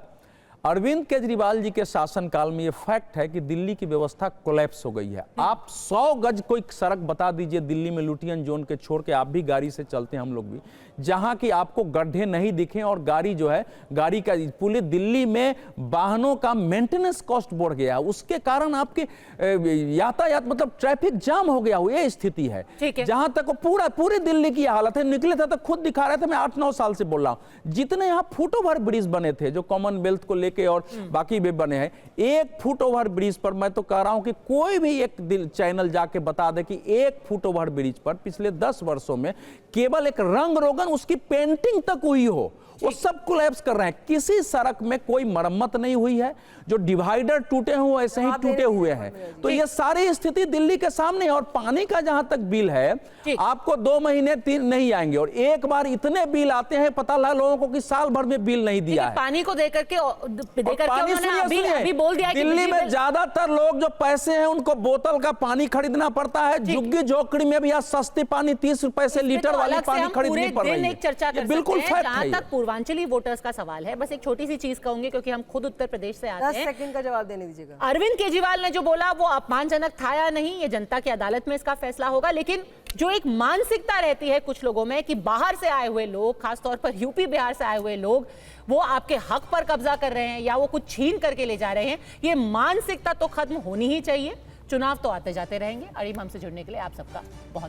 अरविंद केजरीवाल जी के शासनकाल में ये फैक्ट है कि दिल्ली की व्यवस्था कोलैप्स हो गई है। आप 100 गज कोई सड़क बता दीजिए दिल्ली में, लुटियन जोन के छोड़ के, आप भी गाड़ी से चलते हैं, हम लोग भी, जहां की आपको गड्ढे नहीं दिखे और गाड़ी जो है, गाड़ी का पूरे दिल्ली में वाहनों का मेंटेनेंस कॉस्ट बढ़ गया, उसके कारण आपके यातायात मतलब ट्रैफिक जाम हो गया हो, ये स्थिति है। जहां तक पूरे दिल्ली की हालत है, निकले थे तो खुद दिखा रहे थे, मैं 8-9 साल से बोल रहा हूं, जितने यहाँ फुट ओवर ब्रिज बने थे जो कॉमनवेल्थ को लेके और बाकी भी बने हैं, 1 फुट ओवर ब्रिज पर मैं तो कह रहा हूं कि कोई भी एक चैनल जाके बता दे कि 1 फुट ओवर ब्रिज पर पिछले 10 वर्षों में केवल एक रंग रोगन उसकी पेंटिंग तक हुई हो, वो सब कोलैप्स कर रहे हैं। किसी सड़क में कोई मरम्मत नहीं हुई है, जो डिवाइडर टूटे हुए वो ऐसे ही टूटे हुए हैं। तो ये सारी स्थिति दिल्ली के सामने। और पानी का जहां तक बिल है, आपको 2 महीने 3 नहीं आएंगे, और एक बार इतने बिल आते हैं, पता लगा लोगों को कि साल भर में बिल नहीं दिया है। पानी को देकर के अभी बोल दिया दिल्ली में ज्यादातर लोग जो पैसे हैं उनको बोतल का पानी खरीदना पड़ता है। झुग्गी झोपड़ी में भी आज सस्ते पानी 30 रुपए से लीटर वाली पानी खरीदनी पड़ रही है। चर्चा बिल्कुल फैक्ट है। पूर्वांचली वोटर्स का सवाल है। बस एक छोटी सी चीज कहूंगी, क्योंकि हम खुद उत्तर प्रदेश से आते 10 हैं। सेकंड का जवाब देने दीजिएगा। अरविंद केजरीवाल ने जो बोला वो अपमानजनक था या नहीं, ये जनता की अदालत में इसका फैसला होगा। लेकिन जो एक मानसिकता रहती है कुछ लोगों में कि बाहर से आए हुए लोग, खासतौर पर यूपी बिहार से आए हुए लोग, वो आपके हक पर कब्जा कर रहे हैं या वो कुछ छीन करके ले जा रहे हैं, ये मानसिकता तो खत्म होनी ही चाहिए। चुनाव तो आते जाते रहेंगे। अरीब, हमसे जुड़ने के लिए आप सबका बहुत